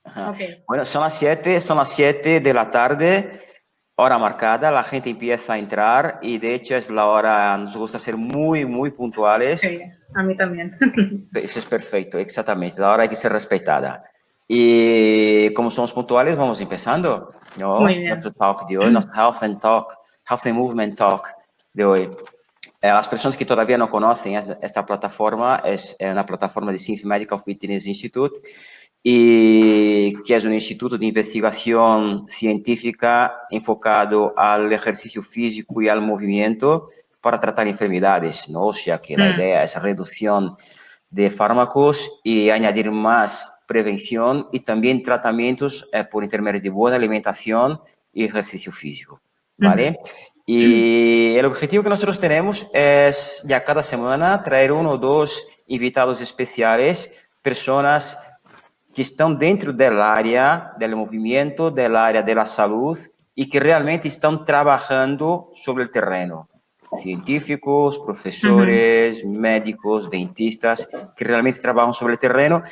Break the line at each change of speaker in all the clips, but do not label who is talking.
Ajá.
Ok.
Bueno, son las 7 de la tarde, hora marcada, la gente empieza a entrar y de hecho es la hora, nos gusta ser muy puntuales.
Sí, a mí también.
Eso es perfecto, exactamente, la hora hay que ser respetada. Y como somos puntuales, vamos empezando,
Muy
¿no? Nuestro
bien.
talk de hoy, nuestro Health and Movement Talk de hoy. Las personas que todavía no conocen esta plataforma, es una plataforma de Synth Medical Fitness Institute, y que es un instituto de investigación científica enfocado al ejercicio físico y al movimiento para tratar enfermedades, ¿no? O sea que la idea es reducción de fármacos y añadir más prevención y también tratamientos por intermedio de buena alimentación y ejercicio físico, ¿vale? Y el objetivo que nosotros tenemos es ya cada semana traer uno o dos invitados especiales, personas que estão dentro del área del movimiento, del área de la salud y que realmente están trabajando sobre el terreno. Científicos, profesores, médicos, dentistas, que realmente trabajan sobre el terreno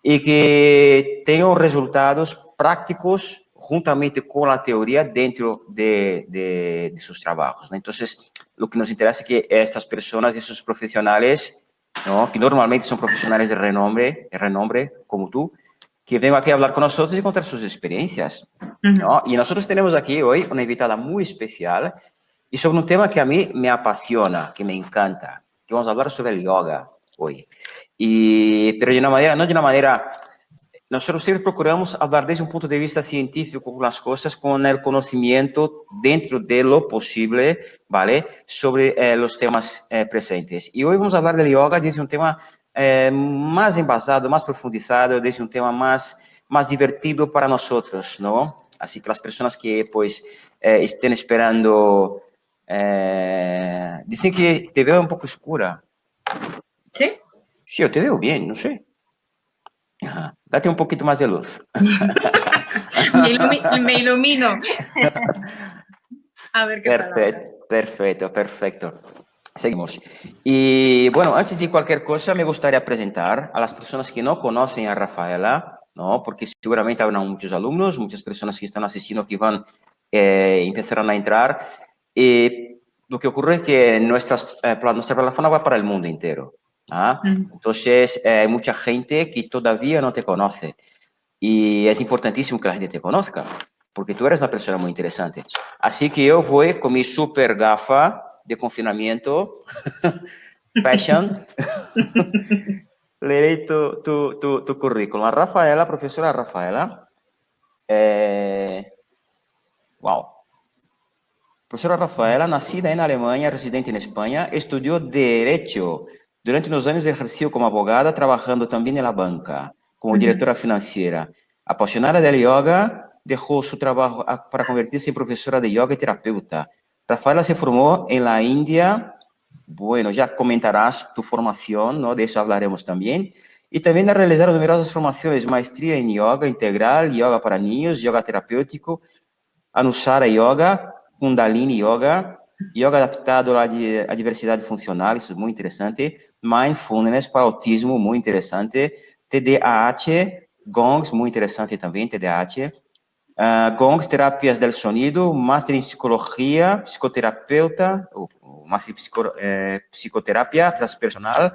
y que tengan resultados prácticos juntamente con la teoría dentro de sus trabajos, ¿no? Entonces, lo que nos interesa es que estas personas, esos profesionales, ¿no? Que normalmente son profesionales de renombre como tú, que vengan aquí a hablar con nosotros y contar sus experiencias, ¿no? Y nosotros tenemos aquí hoy una invitada muy especial y sobre un tema que a mí me apasiona, que me encanta, que vamos a hablar sobre el yoga hoy. Pero de una manera, no de una manera, nosotros siempre procuramos hablar desde un punto de vista científico con las cosas, con el conocimiento dentro de lo posible, ¿vale? Sobre los temas presentes. Y hoy vamos a hablar del yoga desde un tema más embasado, más profundizado, desde un tema más divertido para nosotros, ¿no? Así que las personas que pues estén esperando, dicen que te veo un poco oscura.
¿Sí?
Sí, yo te veo bien, no sé. Ajá. Date un poquito más de luz.
Me ilumino. A ver qué tal ahora.
Perfecto. Seguimos. Y bueno, antes de cualquier cosa, me gustaría presentar a las personas que no conocen a Rafaela, ¿no? Porque seguramente habrá muchos alumnos, muchas personas que están asistiendo que van empezarán a entrar. Y lo que ocurre es que nuestra plataforma va para el mundo entero. ¿Ah? Entonces, hay mucha gente que todavía no te conoce. Y es importantísimo que la gente te conozca, porque tú eres una persona muy interesante. Así que yo voy con mi super gafa de confinamiento, fashion, leeré tu currículum. La Rafaela, profesora Rafaela, wow. Profesora Rafaela, nacida en Alemania, residente en España, estudió Derecho. Durante unos años ejerció como abogada, trabajando también en la banca, como directora financiera. Apasionada del yoga, dejó su trabajo para convertirse en profesora de yoga y terapeuta. Rafaela se formó en la India. Bueno, ya comentarás tu formación, ¿no? De eso hablaremos también. Y también ha realizado numerosas formaciones, maestría en yoga integral, yoga para niños, yoga terapéutico, Anusara Yoga, Kundalini Yoga, yoga adaptado à diversidade funcional, isso é muito interessante. Mindfulness para autismo, muito interessante. TDAH, Gongs, muito interessante também, TDAH. Gongs, terapias del sonido, máster em psicologia, psicoterapeuta, máster em psicoterapia transpersonal,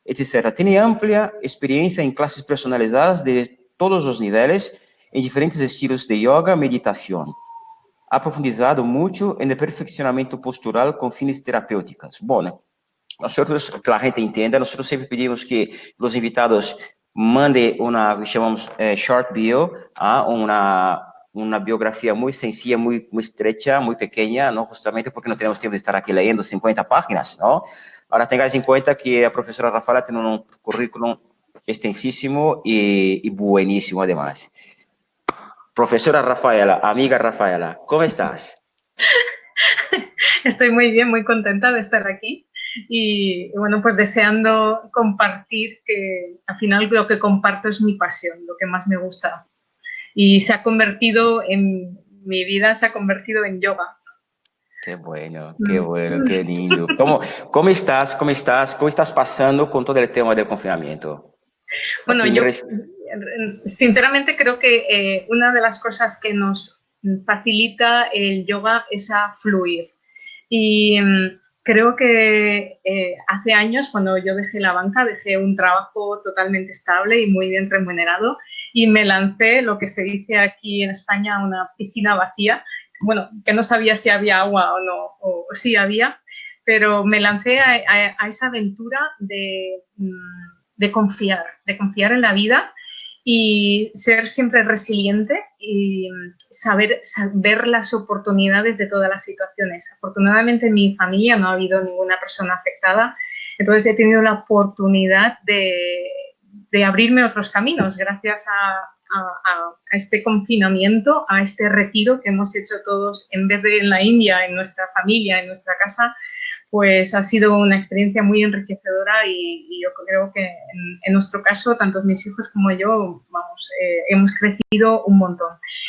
etc. Tem ampla experiência em classes personalizadas de todos os níveis, em diferentes estilos de yoga, meditação. Ha profundizado mucho en el perfeccionamiento postural con fines terapéuticos. Bueno, nosotros, que la gente entienda, nosotros siempre pedimos que los invitados manden una, llamamos short bio, una biografía muy sencilla, muy estrecha, muy pequeña, ¿no? Justamente porque no tenemos tiempo de estar aquí leyendo 50 páginas, ¿no? Ahora tengáis en cuenta que la profesora Rafaela tiene un currículum extensísimo y buenísimo además. Profesora Rafaela, amiga Rafaela, ¿cómo estás?
Estoy muy bien, muy contenta de estar aquí y bueno, pues deseando compartir, que al final lo que comparto es mi pasión, lo que más me gusta. Y se ha convertido en, mi vida se ha convertido en yoga.
Qué bueno, qué lindo. ¿Cómo estás? ¿Cómo estás pasando con todo el tema del confinamiento?
Bueno,
Así me
yo,
ref...
sinceramente creo que una de las cosas que nos facilita el yoga es a fluir. Y creo que hace años, cuando yo dejé la banca, dejé un trabajo totalmente estable y muy bien remunerado y me lancé, lo que se dice aquí en España, a una piscina vacía. Bueno, que no sabía si había agua o no, o sí había, pero me lancé a esa aventura de confiar en la vida y ser siempre resiliente y saber ver las oportunidades de todas las situaciones. Afortunadamente en mi familia no ha habido ninguna persona afectada, entonces he tenido la oportunidad de abrirme otros caminos gracias a este confinamiento, a este retiro que hemos hecho todos en vez de en la India, en nuestra familia, en nuestra casa. Pues ha sido una experiencia muy enriquecedora y yo creo que en nuestro caso, tanto mis hijos como yo, vamos, hemos crecido un montón.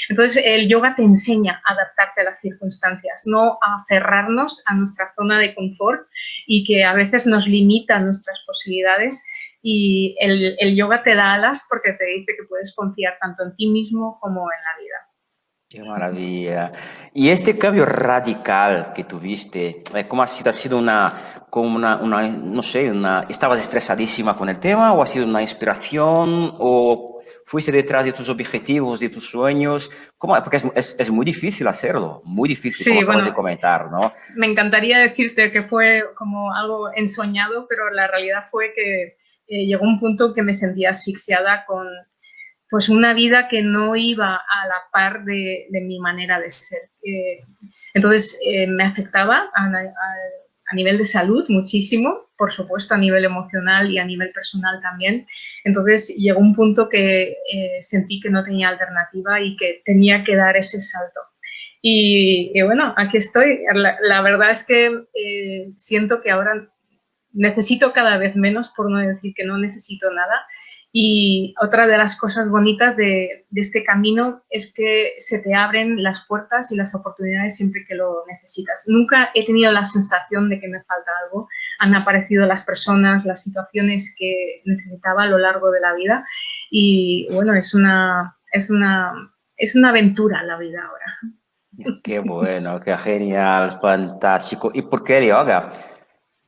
Entonces, el yoga te enseña a adaptarte a las circunstancias, no a aferrarnos a nuestra zona de confort y que a veces nos limita nuestras posibilidades. Y el yoga te da alas porque te dice que puedes confiar tanto en ti mismo como en la vida.
Qué maravilla. Y este cambio radical que tuviste, ¿cómo ha sido? ¿Ha sido no sé, estabas estresadísima con el tema o ha sido una inspiración o fuiste detrás de tus objetivos, de tus sueños? ¿Cómo? Porque es muy difícil hacerlo, muy difícil,
Sí,
como acabas
bueno,
de comentar, ¿no?
me encantaría decirte que fue como algo ensoñado, pero la realidad fue que llegó un punto que me sentía asfixiada con pues una vida que no iba a la par de mi manera de ser. Entonces me afectaba a nivel de salud muchísimo, por supuesto a nivel emocional y a nivel personal también. Entonces llegó un punto que sentí que no tenía alternativa y que tenía que dar ese salto. Y bueno, aquí estoy. La verdad es que siento que ahora necesito cada vez menos, por no decir que no necesito nada. Y otra de las cosas bonitas de este camino es que se te abren las puertas y las oportunidades siempre que lo necesitas. Nunca he tenido la sensación de que me falta algo. Han aparecido las personas, las situaciones que necesitaba a lo largo de la vida. Y bueno, es una aventura la vida ahora.
Qué bueno, qué genial, fantástico. ¿Y por qué el yoga?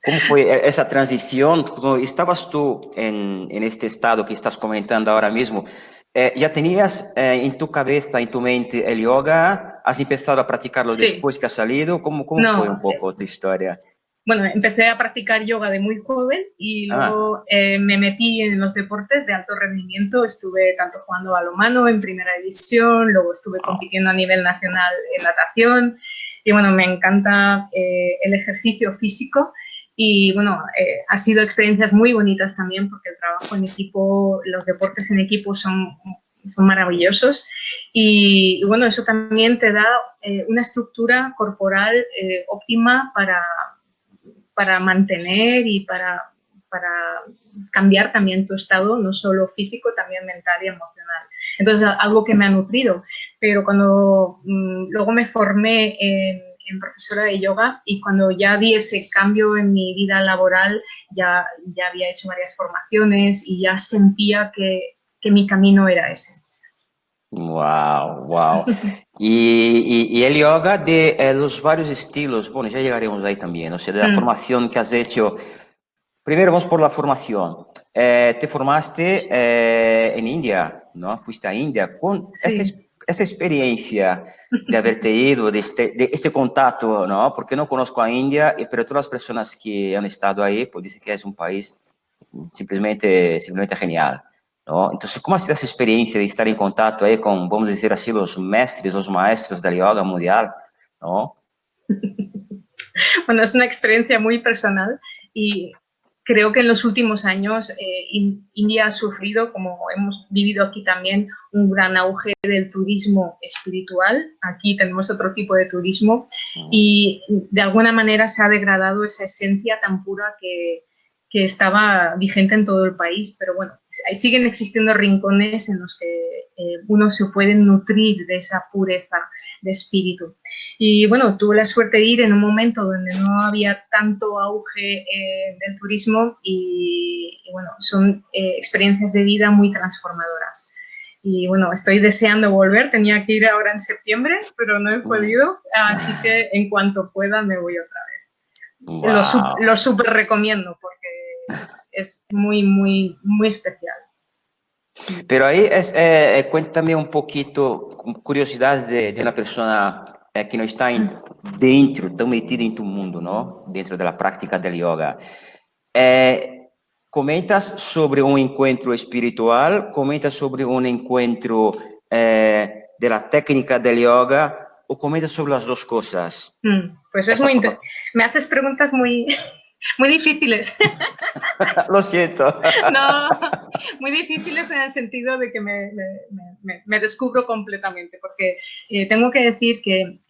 ¿Cómo fue esa transición? Cuando estabas tú en este estado que estás comentando ahora mismo, ¿ya tenías en tu cabeza, en tu mente el yoga? ¿Has empezado a practicarlo
Sí,
después que has salido? ¿Cómo fue un
no,
poco tu historia?
bueno, empecé a practicar yoga de muy joven y
Ah,
luego me metí en los deportes de alto rendimiento. Estuve tanto jugando balonmano en primera división, luego estuve
wow.
compitiendo a nivel nacional en natación y bueno, me encanta el ejercicio físico y bueno, ha sido experiencias muy bonitas también porque el trabajo en equipo, los deportes en equipo son maravillosos y bueno, eso también te da una estructura corporal óptima para mantener y para cambiar también tu estado, no solo físico, también mental y emocional. Entonces, algo que me ha nutrido. Pero cuando luego me formé en profesora de yoga y cuando ya di ese cambio en mi vida laboral, ya había hecho varias formaciones y ya sentía que mi camino era ese.
Wow, wow. Y el yoga de los varios estilos, bueno, ya llegaremos ahí también, o sea, de la formación que has hecho. Primero vamos por la formación. Te formaste en India, ¿no? Fuiste a India con
Sí.
esta experiencia de haberte ido, de este contacto, ¿no? Porque no conozco a India, pero todas las personas que han estado ahí, pues dicen que es un país simplemente genial, ¿no? Entonces, ¿cómo ha sido esa experiencia de estar en contacto ahí con, vamos a decir así, los mestres, los maestros del yoga mundial, ¿no?
Bueno, es una experiencia muy personal y creo que en los últimos años India ha sufrido, como hemos vivido aquí también, un gran auge del turismo espiritual. Aquí tenemos otro tipo de turismo y de alguna manera se ha degradado esa esencia tan pura que estaba vigente en todo el país. Pero bueno, siguen existiendo rincones en los que uno se puede nutrir de esa pureza de espíritu. Y bueno, tuve la suerte de ir en un momento donde no había tanto auge del turismo y bueno, son experiencias de vida muy transformadoras. Y bueno, estoy deseando volver, tenía que ir ahora en septiembre, pero no he podido, así que en cuanto pueda me voy otra vez. Lo
Wow.
súper recomiendo porque es muy, muy, muy especial.
Pero ahí cuéntame un poquito, curiosidades de una persona que no está dentro, tan metida en tu mundo, ¿no? Dentro de la práctica del yoga. Comentas sobre un encuentro espiritual, comentas sobre un encuentro de la técnica del yoga, o comentas sobre las dos cosas.
Pues es
Esta
muy...
plataforma.
Me haces preguntas muy, muy difíciles.
Lo siento.
No, muy difíciles en el sentido de que me descubro completamente, porque tengo que decir que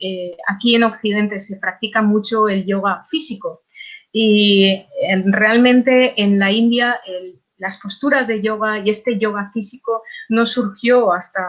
aquí en Occidente se practica mucho el yoga físico y realmente en la India las posturas de yoga y este yoga físico no surgió hasta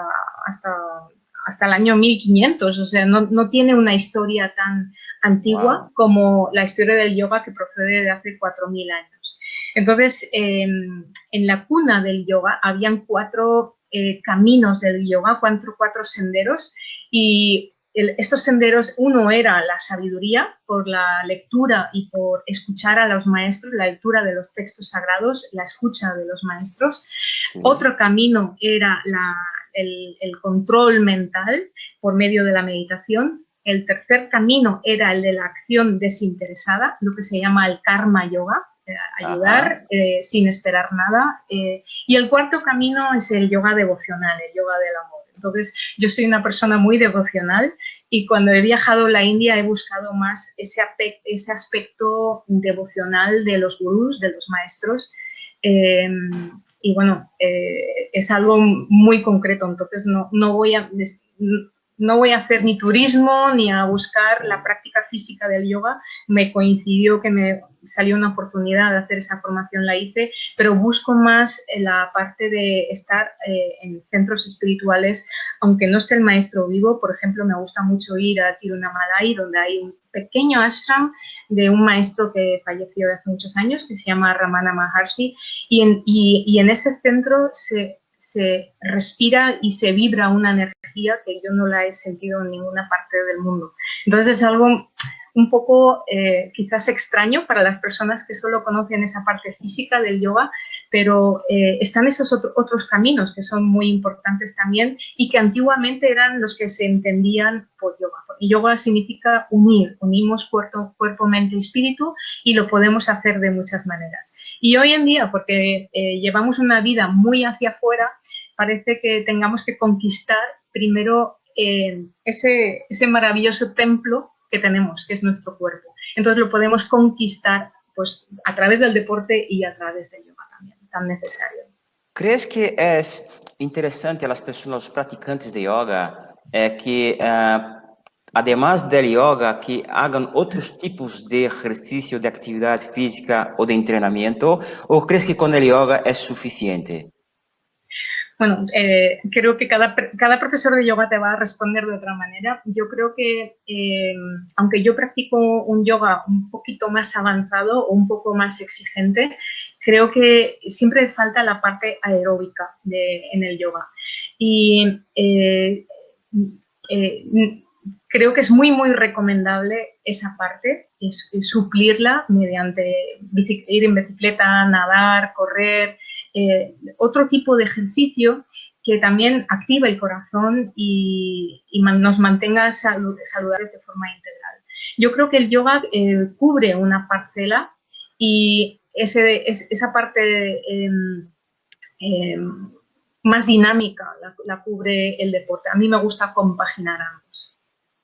el año 1500, o sea, no tiene una historia tan antigua
Wow.
como la historia del yoga que procede de hace 4000 años. Entonces, en la cuna del yoga habían 4 caminos del yoga, cuatro senderos, y estos senderos, uno era la sabiduría por la lectura y por escuchar a los maestros, la lectura de los textos sagrados, la escucha de los maestros.
Sí.
Otro camino era el control mental por medio de la meditación. El tercer camino era el de la acción desinteresada, lo que se llama el karma yoga, ayudar sin esperar nada. Y el cuarto camino es el yoga devocional, el yoga del amor. Entonces, yo soy una persona muy devocional y cuando he viajado a la India he buscado más ese aspecto devocional de los gurús, de los maestros. Y bueno, es algo muy concreto, entonces no voy a hacer ni turismo ni a buscar la práctica física del yoga. Me coincidió que me salió una oportunidad de hacer esa formación, la hice, pero busco más la parte de estar en centros espirituales, aunque no esté el maestro vivo. Por ejemplo, me gusta mucho ir a Tirunamalai, donde hay un pequeño ashram de un maestro que falleció hace muchos años, que se llama Ramana Maharshi, y en ese centro se respira y se vibra una energía que yo no la he sentido en ninguna parte del mundo. Entonces es algo un poco quizás extraño para las personas que solo conocen esa parte física del yoga, pero están esos otros caminos que son muy importantes también y que antiguamente eran los que se entendían por yoga. Y yoga significa unir, unimos cuerpo, mente y espíritu, y lo podemos hacer de muchas maneras. Y hoy en día, porque llevamos una vida muy hacia afuera, parece que tengamos que conquistar primero ese maravilloso templo que tenemos, que es nuestro cuerpo. Entonces lo podemos conquistar pues, a través del deporte y a través del yoga también, tan necesario.
¿Crees que es interesante a las personas, los practicantes de yoga, que además del yoga, que hagan otros tipos de ejercicio, de actividad física o de entrenamiento? ¿O crees que con el yoga es suficiente?
Bueno, creo que cada profesor de yoga te va a responder de otra manera. Yo creo que, aunque yo practico un yoga un poquito más avanzado o un poco más exigente, creo que siempre falta la parte aeróbica en el yoga. Y creo que es muy, muy recomendable esa parte, suplirla mediante ir en bicicleta, nadar, correr, otro tipo de ejercicio que también activa el corazón y nos mantenga saludables de forma integral. Yo creo que el yoga cubre una parcela y esa parte más dinámica la cubre el deporte. A mí me gusta compaginar ambos.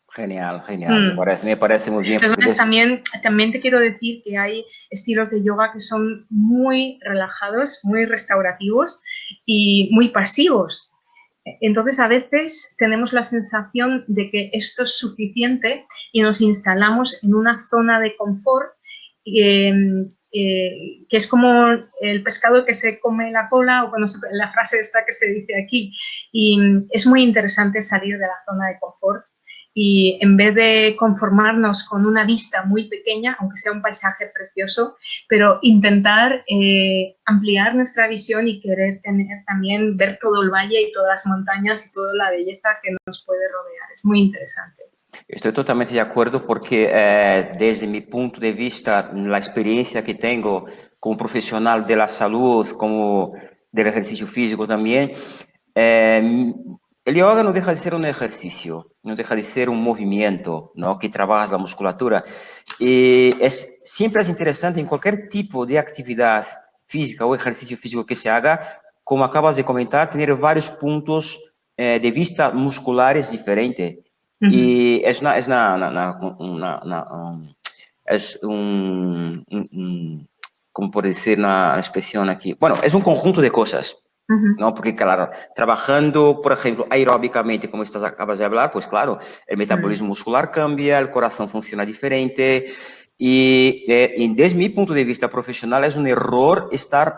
Genial, genial. Me parece muy bien.
Además, también te quiero decir que hay estilos de yoga que son muy relajados, muy restaurativos y muy pasivos. Entonces, a veces tenemos la sensación de que esto es suficiente y nos instalamos en una zona de confort que es como el pescado que se come la cola, o cuando la frase esta que se dice aquí. Y es muy interesante salir de la zona de confort y en vez de conformarnos con una vista muy pequeña, aunque sea un paisaje precioso, pero intentar ampliar nuestra visión y querer tener también, ver todo el valle y todas las montañas y toda la belleza que nos puede rodear. Es muy interesante.
Estoy totalmente de acuerdo porque desde mi punto de vista, la experiencia que tengo como profesional de la salud, como del ejercicio físico también, el yoga no deja de ser un ejercicio, no deja de ser un movimiento, ¿no? Que trabaja la musculatura. Y siempre es interesante en cualquier tipo de actividad física o ejercicio físico que se haga, como acabas de comentar, tener varios puntos de vista musculares diferentes. Y es ¿cómo puedo decir una expresión aquí? Bueno, es un conjunto de cosas, ¿no? Porque, claro, trabajando, por ejemplo, aeróbicamente, como acabas de hablar, pues claro, el metabolismo muscular cambia, el corazón funciona diferente. Y desde mi punto de vista profesional es un error estar,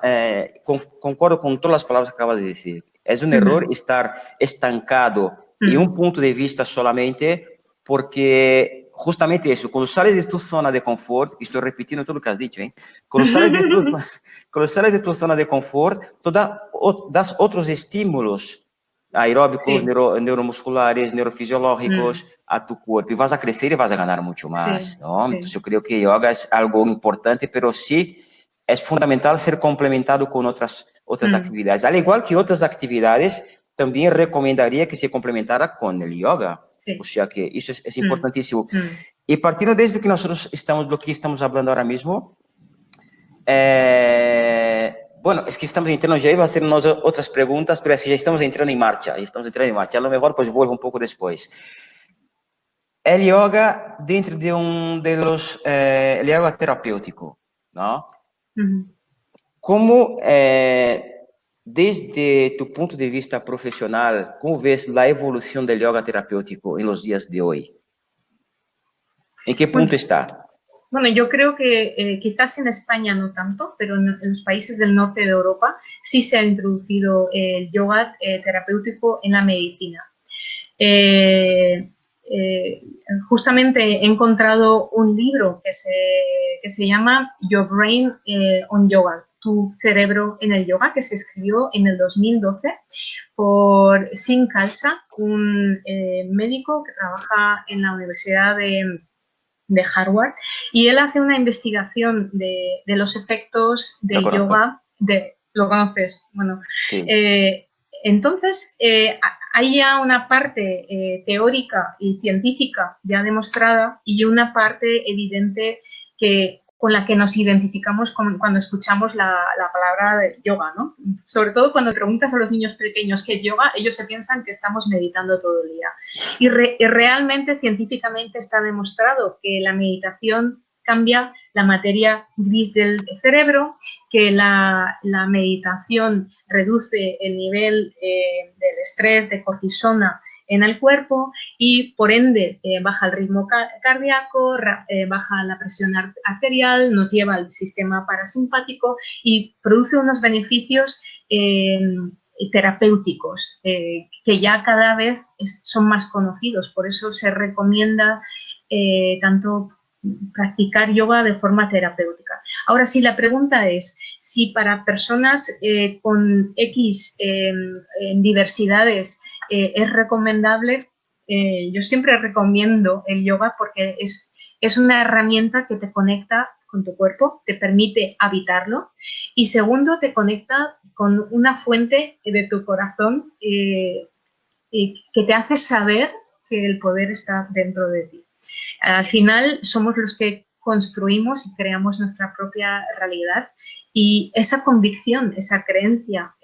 concuerdo con todas las palabras que acabas de decir, es un error estar estancado en un punto de vista solamente, porque justamente eso, cuando sales de tu zona de confort, estoy repitiendo todo lo que has dicho, ¿eh? Cuando sales de tu zona de confort, tú das otros estímulos aeróbicos,
Sí.
neuromusculares, neurofisiológicos a tu cuerpo, y vas a crecer y vas a ganar mucho más,
Sí,
¿no?
sí.
Entonces yo creo que yoga es algo importante, pero sí es fundamental ser complementado con otras actividades. Al igual que otras actividades, también recomendaría que se complementara con el yoga.
Sí.
O sea que eso es importantísimo. Y partiendo desde que nosotros lo que estamos hablando ahora mismo, bueno, es que estamos entrando, ya iba a hacernos otras preguntas, pero así ya estamos entrando en marcha, A lo mejor pues vuelvo un poco después. El yoga dentro el yoga terapéutico, ¿no? ¿Cómo, desde tu punto de vista profesional, cómo ves la evolución del yoga terapéutico en los días de hoy? ¿En qué punto está?
Bueno, yo creo que quizás en España no tanto, pero en los países del norte de Europa sí se ha introducido el yoga terapéutico en la medicina. Justamente he encontrado un libro que se llama Your Brain on Yoga, Tu cerebro en el yoga, que se escribió en el 2012 por Siim Khalsa, un médico que trabaja en la Universidad de Harvard, y él hace una investigación de los efectos del yoga. ¿Lo conoces? Bueno,
sí.
Entonces, hay ya una parte teórica y científica ya demostrada y una parte evidente con la que nos identificamos cuando escuchamos la palabra de yoga, ¿no? Sobre todo cuando preguntas a los niños pequeños qué es yoga, ellos se piensan que estamos meditando todo el día. Y realmente, científicamente, está demostrado que la meditación cambia la materia gris del cerebro, que la meditación reduce el nivel del estrés, de cortisona en el cuerpo y por ende baja el ritmo cardíaco, baja la presión arterial, nos lleva al sistema parasimpático y produce unos beneficios terapéuticos que ya cada vez son más conocidos. Por eso se recomienda tanto practicar yoga de forma terapéutica. Ahora sí, la pregunta es si para personas con X diversidades es recomendable. Yo siempre recomiendo el yoga porque es una herramienta que te conecta con tu cuerpo, te permite habitarlo y segundo, te conecta con una fuente de tu corazón que te hace saber que el poder está dentro de ti. Al final somos los que construimos y creamos nuestra propia realidad y esa convicción, esa creencia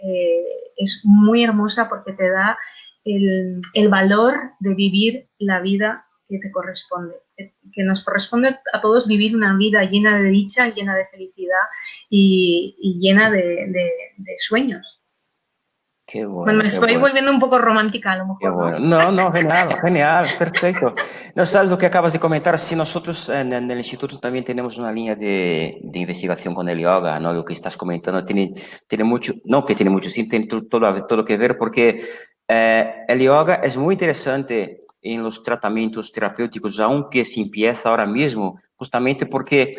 es muy hermosa porque te da el valor de vivir la vida que te corresponde, que nos corresponde a todos vivir una vida llena de dicha, llena de felicidad y llena de sueños.
Qué bueno,
bueno, me estoy volviendo un poco romántica a lo mejor.
Qué bueno. No, genial, perfecto. No sabes lo que acabas de comentar. Si nosotros en el instituto también tenemos una línea de investigación con el yoga, ¿no? Lo que estás comentando tiene mucho, no que tiene mucho, sí, tiene todo que ver porque el yoga es muy interesante en los tratamientos terapéuticos, aunque se empieza ahora mismo, justamente porque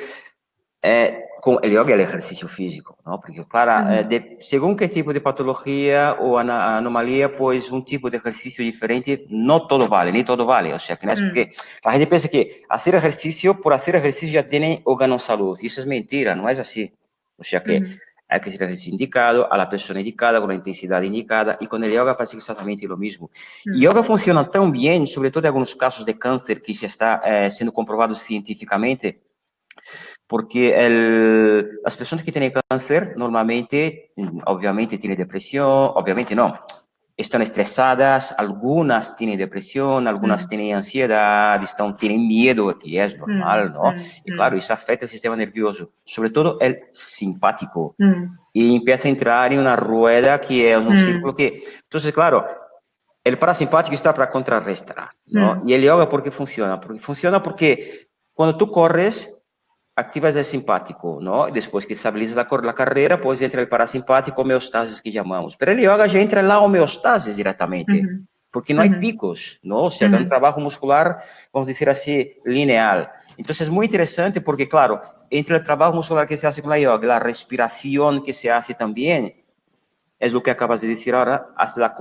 con el yoga y el ejercicio físico, ¿no? Porque para, según qué tipo de patología o anomalía, pues un tipo de ejercicio diferente, no todo vale, ni todo vale. O sea, que no es porque la gente piensa que hacer ejercicio, por hacer ejercicio ya tiene o ganó salud. Y eso es mentira, no es así. O sea que hay que hacer el ejercicio indicado, a la persona indicada, con la intensidad indicada, y con el yoga pasa exactamente lo mismo. Y yoga funciona tan bien, sobre todo en algunos casos de cáncer que se está siendo comprobados científicamente, porque las personas que tienen cáncer normalmente, obviamente tienen depresión, obviamente no, están estresadas, algunas tienen depresión, algunas tienen ansiedad, tienen miedo, que es normal, ¿no? Y claro, eso afecta el sistema nervioso, sobre todo el simpático, y empieza a entrar en una rueda que es un círculo que, entonces, claro, el parasimpático está para contrarrestar, ¿no? Y el yoga, ¿por qué funciona? Porque funciona porque cuando tú corres, activas el simpático, ¿no? Después que estabilizas la carrera, pues entra el parasimpático, homeostasis que llamamos. Pero el yoga ya entra en la homeostasis directamente, porque no hay picos, ¿no? O sea, da un trabajo muscular, vamos a decir así, lineal. Entonces es muy interesante porque, claro, entre el trabajo muscular que se hace con la yoga, la respiración que se hace también, es lo que acabas de decir ahora, hace la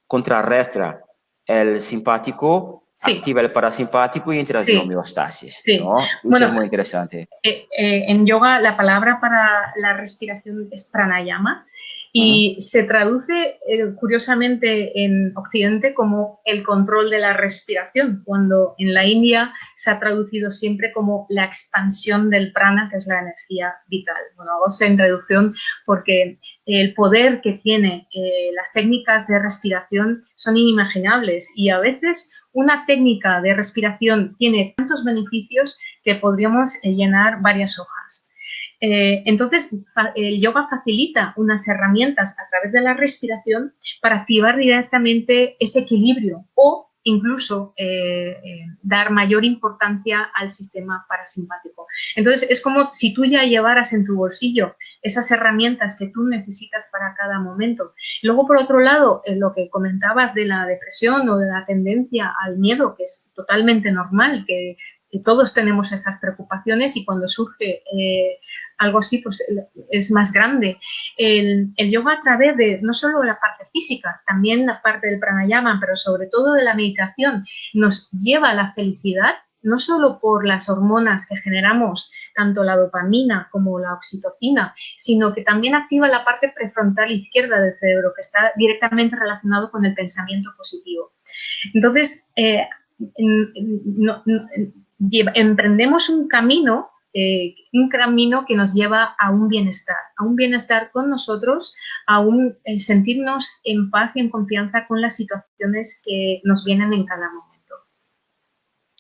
contrarrestra el simpático, activa el parasimpático y entra en homeostasis, ¿no? Eso es
Bueno,
muy interesante.
en yoga la palabra para la respiración es pranayama y se traduce curiosamente en Occidente como el control de la respiración, cuando en la India se ha traducido siempre como la expansión del prana, que es la energía vital. Bueno, hago esta introducción porque el poder que tiene las técnicas de respiración son inimaginables y a veces una técnica de respiración tiene tantos beneficios que podríamos llenar varias hojas. Entonces, el yoga facilita unas herramientas a través de la respiración para activar directamente ese equilibrio o incluso dar mayor importancia al sistema parasimpático. Entonces, es como si tú ya llevaras en tu bolsillo esas herramientas que tú necesitas para cada momento. Luego, por otro lado, lo que comentabas de la depresión o de la tendencia al miedo, que es totalmente normal, que todos tenemos esas preocupaciones y cuando surge algo así, pues es más grande. El yoga a través de no solo la parte física, también la parte del pranayama, pero sobre todo de la meditación, nos lleva a la felicidad, no solo por las hormonas que generamos, tanto la dopamina como la oxitocina, sino que también activa la parte prefrontal izquierda del cerebro, que está directamente relacionado con el pensamiento positivo. Entonces, emprendemos un camino que nos lleva a un bienestar con nosotros, a sentirnos en paz y en confianza con las situaciones que nos vienen en cada momento.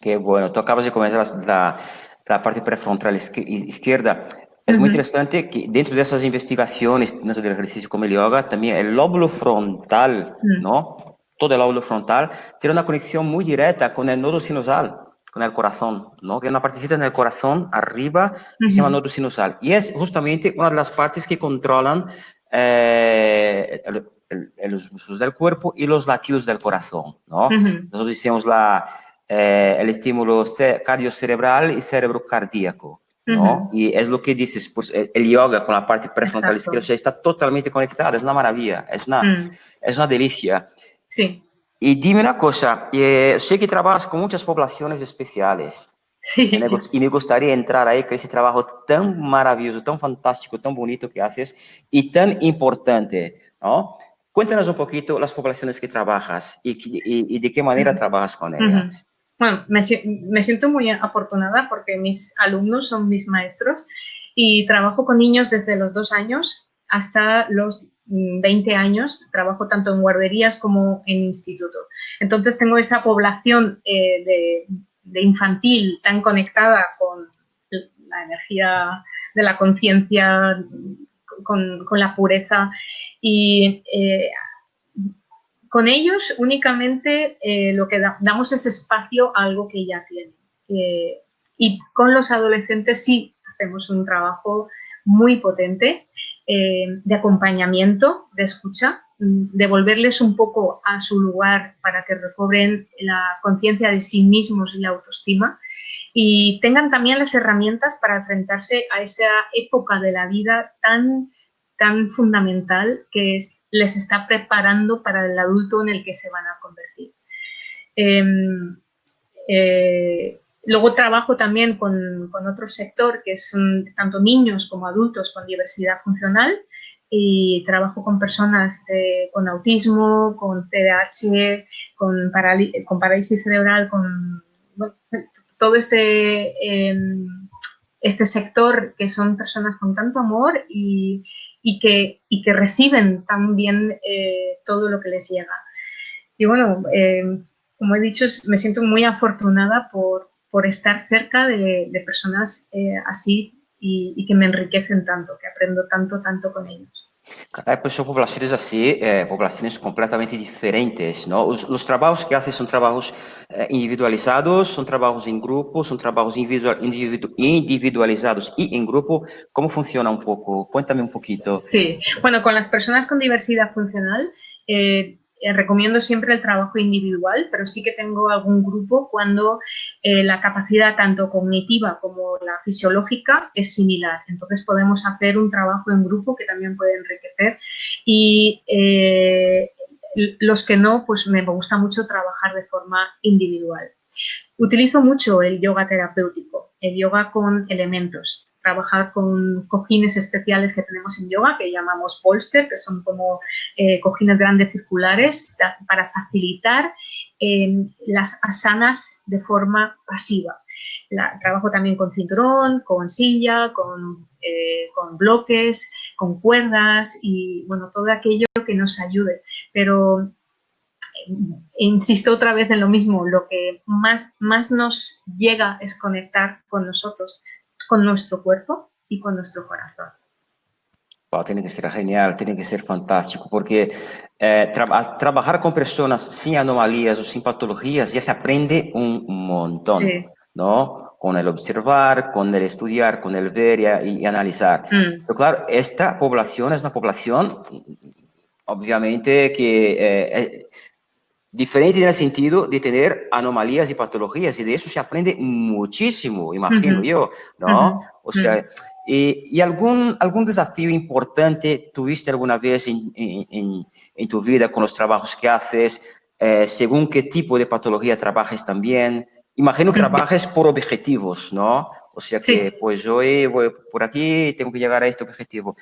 Qué bueno, tú acabas de comentar la parte prefrontal izquierda. Es muy interesante que dentro de esas investigaciones, dentro del ejercicio como el yoga, también el lóbulo frontal, ¿no? Todo el lóbulo frontal tiene una conexión muy directa con el nodo sinusal, con el corazón, ¿no? Que es una partecita en el corazón arriba que se llama nodo sinusal. Y es justamente una de las partes que controlan los músculos del cuerpo y los latidos del corazón, ¿no? Nosotros decimos el estímulo cardiocerebral y cerebro cardíaco, ¿no? Y es lo que dices, pues el yoga con la parte prefrontal izquierda está totalmente conectada, es una maravilla, es una delicia.
Sí.
Y dime una cosa, sé que trabajas con muchas poblaciones especiales.
Sí.
Y me gustaría entrar ahí con ese trabajo tan maravilloso, tan fantástico, tan bonito que haces y tan importante, ¿no? Cuéntanos un poquito las poblaciones que trabajas y de qué manera trabajas con ellas.
Bueno, me siento muy afortunada porque mis alumnos son mis maestros y trabajo con niños desde los 2 años hasta los 20 años. Trabajo tanto en guarderías como en instituto. Entonces tengo esa población de infantil tan conectada con la energía de la conciencia, con la pureza y con ellos únicamente lo que damos es espacio a algo que ya tienen. Y con los adolescentes sí hacemos un trabajo muy potente de acompañamiento, de escucha, devolverles un poco a su lugar para que recobren la conciencia de sí mismos y la autoestima y tengan también las herramientas para enfrentarse a esa época de la vida tan fundamental que les está preparando para el adulto en el que se van a convertir. Luego trabajo también con otro sector que son tanto niños como adultos con diversidad funcional y trabajo con personas con autismo, con TDAH, con parálisis cerebral, con bueno, todo este sector que son personas con tanto amor y que reciben también todo lo que les llega. Y bueno, como he dicho, me siento muy afortunada por estar cerca de personas así y que me enriquecen tanto, que aprendo tanto con ellos.
Pues son poblaciones así, poblaciones completamente diferentes, ¿no? Los trabajos que haces son trabajos individualizados, son trabajos en grupo, son trabajos individualizados y en grupo. ¿Cómo funciona un poco? Cuéntame un poquito.
Sí, bueno, con las personas con diversidad funcional recomiendo siempre el trabajo individual, pero sí que tengo algún grupo cuando la capacidad tanto cognitiva como la fisiológica es similar. Entonces podemos hacer un trabajo en grupo que también puede enriquecer y los que no, pues me gusta mucho trabajar de forma individual. Utilizo mucho el yoga terapéutico, el yoga con elementos, trabajar con cojines especiales que tenemos en yoga, que llamamos bolster, que son como cojines grandes circulares para facilitar las asanas de forma pasiva. Trabajo también con cinturón, con silla, con bloques, con cuerdas y bueno, todo aquello que nos ayude. Pero insisto otra vez en lo mismo, lo que más nos llega es conectar con nosotros, con nuestro cuerpo y con nuestro corazón.
Wow, tiene que ser genial, tiene que ser fantástico, porque trabajar con personas sin anomalías o sin patologías ya se aprende un montón,
Sí.
¿no? Con el observar, con el estudiar, con el ver y analizar. Pero claro, esta población es una población, obviamente, que diferente en el sentido de tener anomalías y patologías, y de eso se aprende muchísimo, imagino yo, ¿no? O sea, ¿y algún desafío importante tuviste alguna vez en tu vida con los trabajos que haces, según qué tipo de patología trabajes también? Imagino que trabajes por objetivos, ¿no? O sea que, pues hoy voy por aquí, tengo que llegar a este objetivo.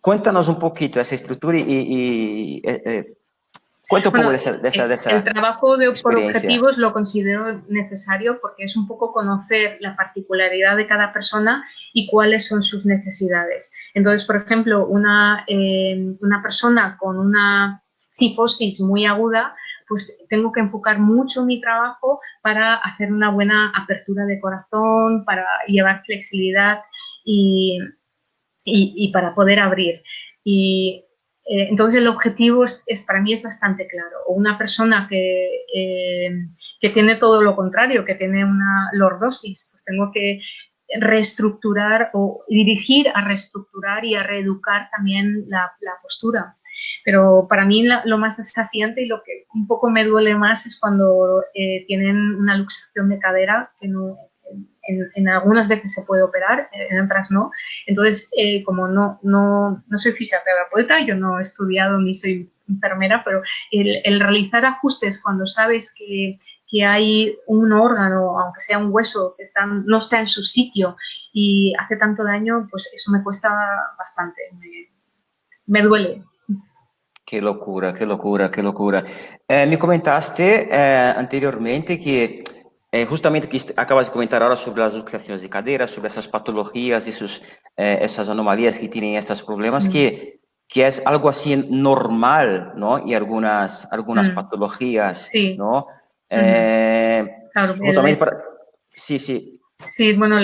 Cuéntanos un poquito esa estructura y cuenta un poco de esa
el trabajo por
experiencia.
objetivos lo considero necesario porque es un poco conocer la particularidad de cada persona y cuáles son sus necesidades. Entonces, por ejemplo, una persona con una cifosis muy aguda, pues tengo que enfocar mucho mi trabajo para hacer una buena apertura de corazón, para llevar flexibilidad y para poder abrir. Entonces el objetivo para mí es bastante claro. O una persona que tiene todo lo contrario, que tiene una lordosis, pues tengo que reestructurar o dirigir a reestructurar y a reeducar también la postura. Pero para mí lo más desafiante y lo que un poco me duele más es cuando tienen una luxación de cadera que no... En algunas veces se puede operar, en otras no. Entonces, como no soy fisioterapeuta, yo no he estudiado ni soy enfermera, pero el realizar ajustes cuando sabes que hay un órgano, aunque sea un hueso, que no está en su sitio y hace tanto daño, pues eso me cuesta bastante, me duele.
Qué locura, qué locura, qué locura. Me comentaste anteriormente que justamente que acabas de comentar ahora sobre las luxaciones de cadera, sobre esas patologías, esas anomalías que tienen estos problemas, que es algo así normal, ¿no? Y algunas patologías,
sí.
¿no?
Claro,
justamente para... Sí, sí.
Sí, bueno,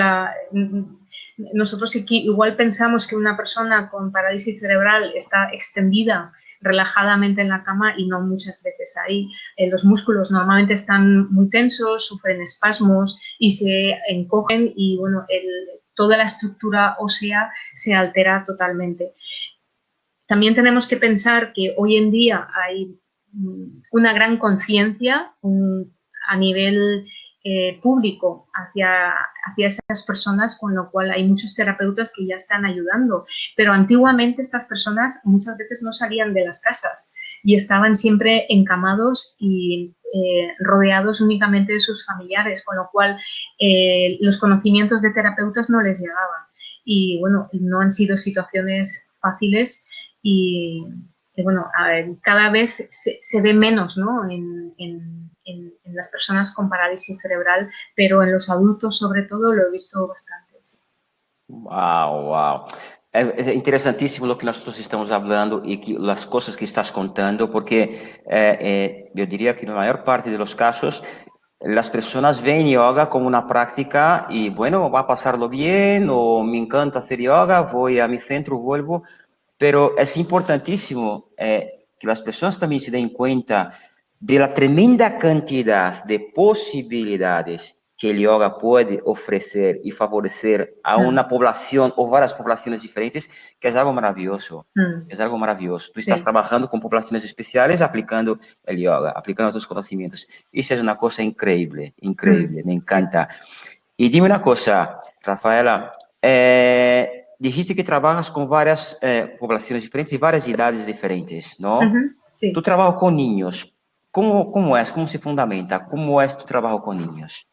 nosotros igual pensamos que una persona con parálisis cerebral está extendida relajadamente en la cama y no muchas veces ahí. Los músculos normalmente están muy tensos, sufren espasmos y se encogen y bueno, toda la estructura ósea se altera totalmente. también tenemos que pensar que hoy en día hay una gran conciencia a nivel público hacia esas personas, con lo cual hay muchos terapeutas que ya están ayudando. Pero antiguamente estas personas muchas veces no salían de las casas y estaban siempre encamados y rodeados únicamente de sus familiares, con lo cual los conocimientos de terapeutas no les llegaban. Y bueno, no han sido situaciones fáciles y bueno, cada vez se ve menos, ¿no? en las personas con parálisis cerebral, pero en los adultos sobre todo lo he visto bastante. Sí.
Wow, wow. Es interesantísimo lo que nosotros estamos hablando y que, las cosas que estás contando, porque yo diría que en la mayor parte de los casos las personas ven yoga como una práctica y bueno, va a pasarlo bien o me encanta hacer yoga, voy a mi centro, vuelvo, pero es importantísimo que las personas también se den cuenta de la tremenda cantidad de posibilidades que el yoga puede ofrecer y favorecer a una población o varias poblaciones diferentes, que es algo maravilloso. Es algo maravilloso. Tú estás trabajando con poblaciones especiales aplicando el yoga, aplicando tus conocimientos. Eso es una cosa increíble, increíble, me encanta. Y dime una cosa, Rafaela, dijiste que trabajas con varias poblaciones diferentes y varias edades diferentes, ¿no?
Sí.
Tu trabajo con niños, ¿cómo es? ¿Cómo se fundamenta? ¿Cómo es tu trabajo con niños?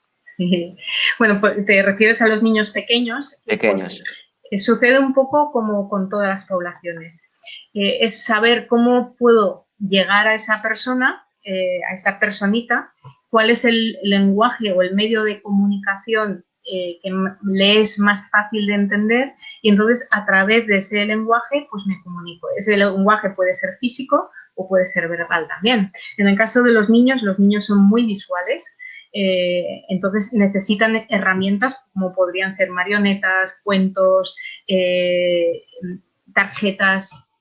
Bueno, pues te refieres a los niños pequeños.
Pequeños.
Pues, sucede un poco como con todas las poblaciones. Es saber cómo puedo llegar a esa persona, a esa personita, cuál es el lenguaje o el medio de comunicación que le es más fácil de entender y entonces a través de ese lenguaje pues me comunico. Ese lenguaje puede ser físico o puede ser verbal también. En el caso de los niños son muy visuales. Entonces necesitan herramientas como podrían ser marionetas, cuentos, tarjetas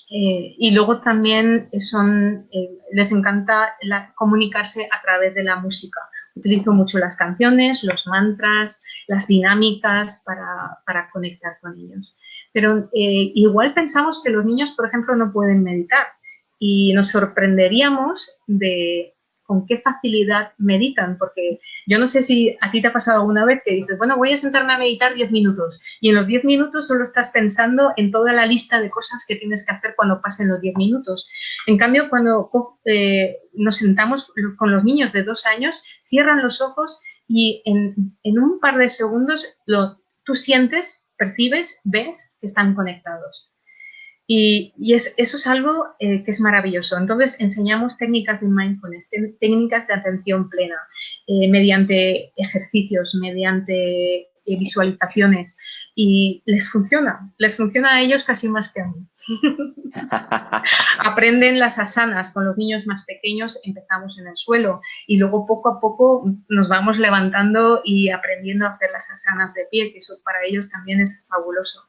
y luego también les encanta comunicarse a través de la música. Utilizo mucho las canciones, los mantras, las dinámicas para conectar con ellos. Pero igual pensamos que los niños, por ejemplo, no pueden meditar y nos sorprenderíamos de con qué facilidad meditan, porque yo no sé si a ti te ha pasado alguna vez que dices, bueno, voy a sentarme a meditar 10 minutos y en los 10 minutos solo estás pensando en toda la lista de cosas que tienes que hacer cuando pasen los 10 minutos. En cambio, cuando nos sentamos con los niños de 2 años, cierran los ojos y en un par de segundos tú sientes, percibes, ves que están conectados. Y eso es algo que es maravilloso. Entonces, enseñamos técnicas de mindfulness, técnicas de atención plena, mediante ejercicios, mediante visualizaciones, y les funciona a ellos casi más que a mí. Aprenden las asanas con los niños más pequeños, empezamos en el suelo y luego poco a poco nos vamos levantando y aprendiendo a hacer las asanas de pie, que eso para ellos también es fabuloso.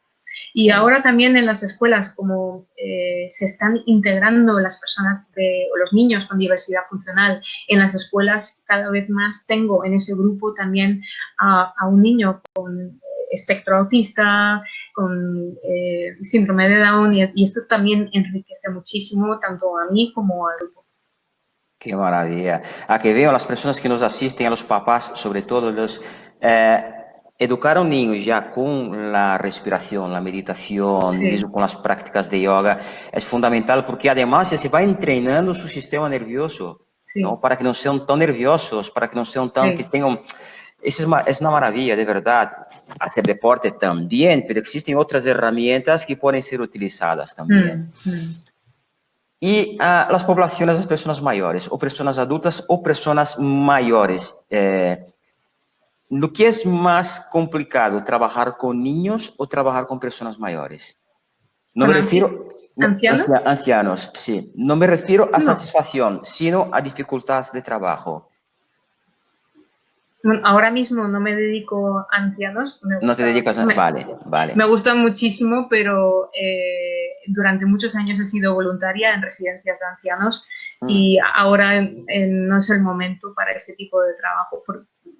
Y ahora también en las escuelas, como se están integrando las personas o los niños con diversidad funcional en las escuelas, cada vez más tengo en ese grupo también a un niño con espectro autista, con síndrome de Down, y esto también enriquece muchísimo tanto a mí como al grupo.
Qué maravilla. A que veo las personas que nos asisten, a los papás, sobre todo los... educar a un niño ya con la respiración, la meditación, mismo con las prácticas de yoga, es fundamental porque además se va entrenando su sistema nervioso, ¿no? Para que no sean tan nerviosos, para que no sean tan... que tengan... Eso es una maravilla, de verdad. Hacer deporte también, pero existen otras herramientas que pueden ser utilizadas también. Y las poblaciones, las personas mayores, o personas adultas, o personas mayores. ¿Lo que es más complicado, trabajar con niños o trabajar con personas mayores? No me refiero...
¿Ancianos?
Ancianos, sí. No me refiero a satisfacción, sino a dificultad de trabajo.
Bueno, ahora mismo no me dedico a ancianos.
No te dedicas a... Vale.
Me gusta muchísimo, pero durante muchos años he sido voluntaria en residencias de ancianos y ahora no es el momento para ese tipo de trabajo.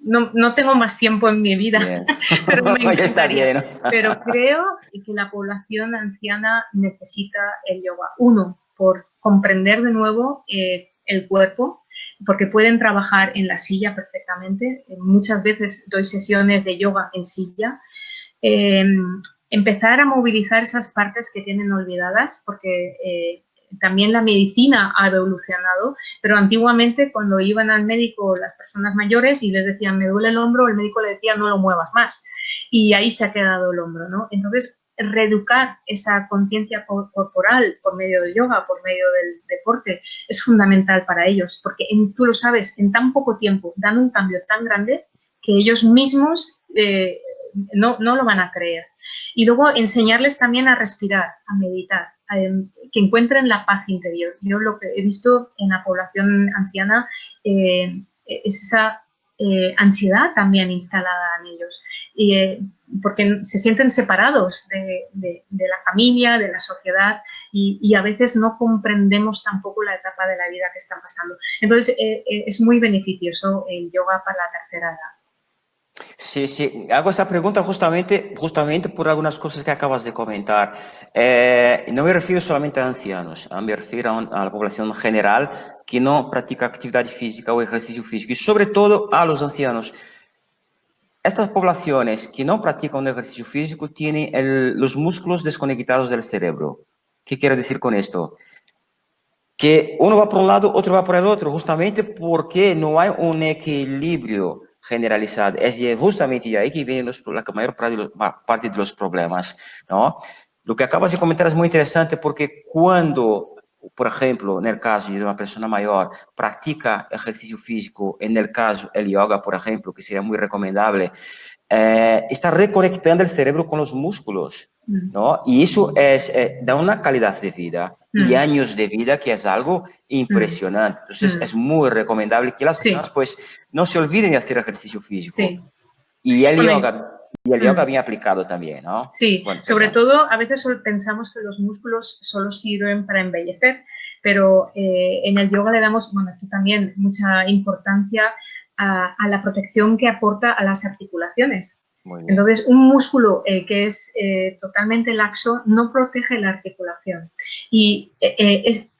no tengo más tiempo en mi vida, pero me
Ya está
encantaría.
bien.
Pero creo que la población anciana necesita el yoga. Uno, por comprender de nuevo el cuerpo, porque pueden trabajar en la silla perfectamente. Muchas veces doy sesiones de yoga en silla. Empezar a movilizar esas partes que tienen olvidadas, porque también la medicina ha evolucionado, pero antiguamente cuando iban al médico las personas mayores y les decían me duele el hombro, el médico le decía no lo muevas más y ahí se ha quedado el hombro, ¿no? Entonces, reeducar esa conciencia corporal por medio del yoga, por medio del deporte, es fundamental para ellos, porque tú lo sabes, en tan poco tiempo dan un cambio tan grande que ellos mismos no lo van a creer. Y luego enseñarles también a respirar, a meditar, que encuentren la paz interior. Yo lo que he visto en la población anciana es esa ansiedad también instalada en ellos, porque se sienten separados de la familia, de la sociedad y a veces no comprendemos tampoco la etapa de la vida que están pasando. Entonces es muy beneficioso el yoga para la tercera edad.
Sí, sí, hago esa pregunta justamente por algunas cosas que acabas de comentar. No me refiero solamente a ancianos, me refiero a la población general que no practica actividad física o ejercicio físico, y sobre todo a los ancianos. Estas poblaciones que no practican ejercicio físico tienen los músculos desconectados del cerebro. ¿Qué quiero decir con esto? Que uno va por un lado, otro va por el otro, justamente porque no hay un equilibrio generalizado. Es justamente de ahí que vienen la mayor parte de los problemas, ¿no? Lo que acabas de comentar es muy interesante porque cuando, por ejemplo, en el caso de una persona mayor, practica ejercicio físico, en el caso el yoga, por ejemplo, que sería muy recomendable, está reconectando el cerebro con los músculos, ¿no? Y eso da una calidad de vida y años de vida que es algo impresionante. Entonces es muy recomendable que las personas pues no se olviden de hacer ejercicio físico.
Sí.
Y el
Bueno,
yoga bien aplicado también, ¿no?
Sí,
Bueno,
sobre todo a veces pensamos que los músculos solo sirven para embellecer, pero en el yoga le damos, bueno, aquí también mucha importancia a la protección que aporta a las articulaciones.
muy bien.
Entonces, un músculo que es totalmente laxo no protege la articulación. Y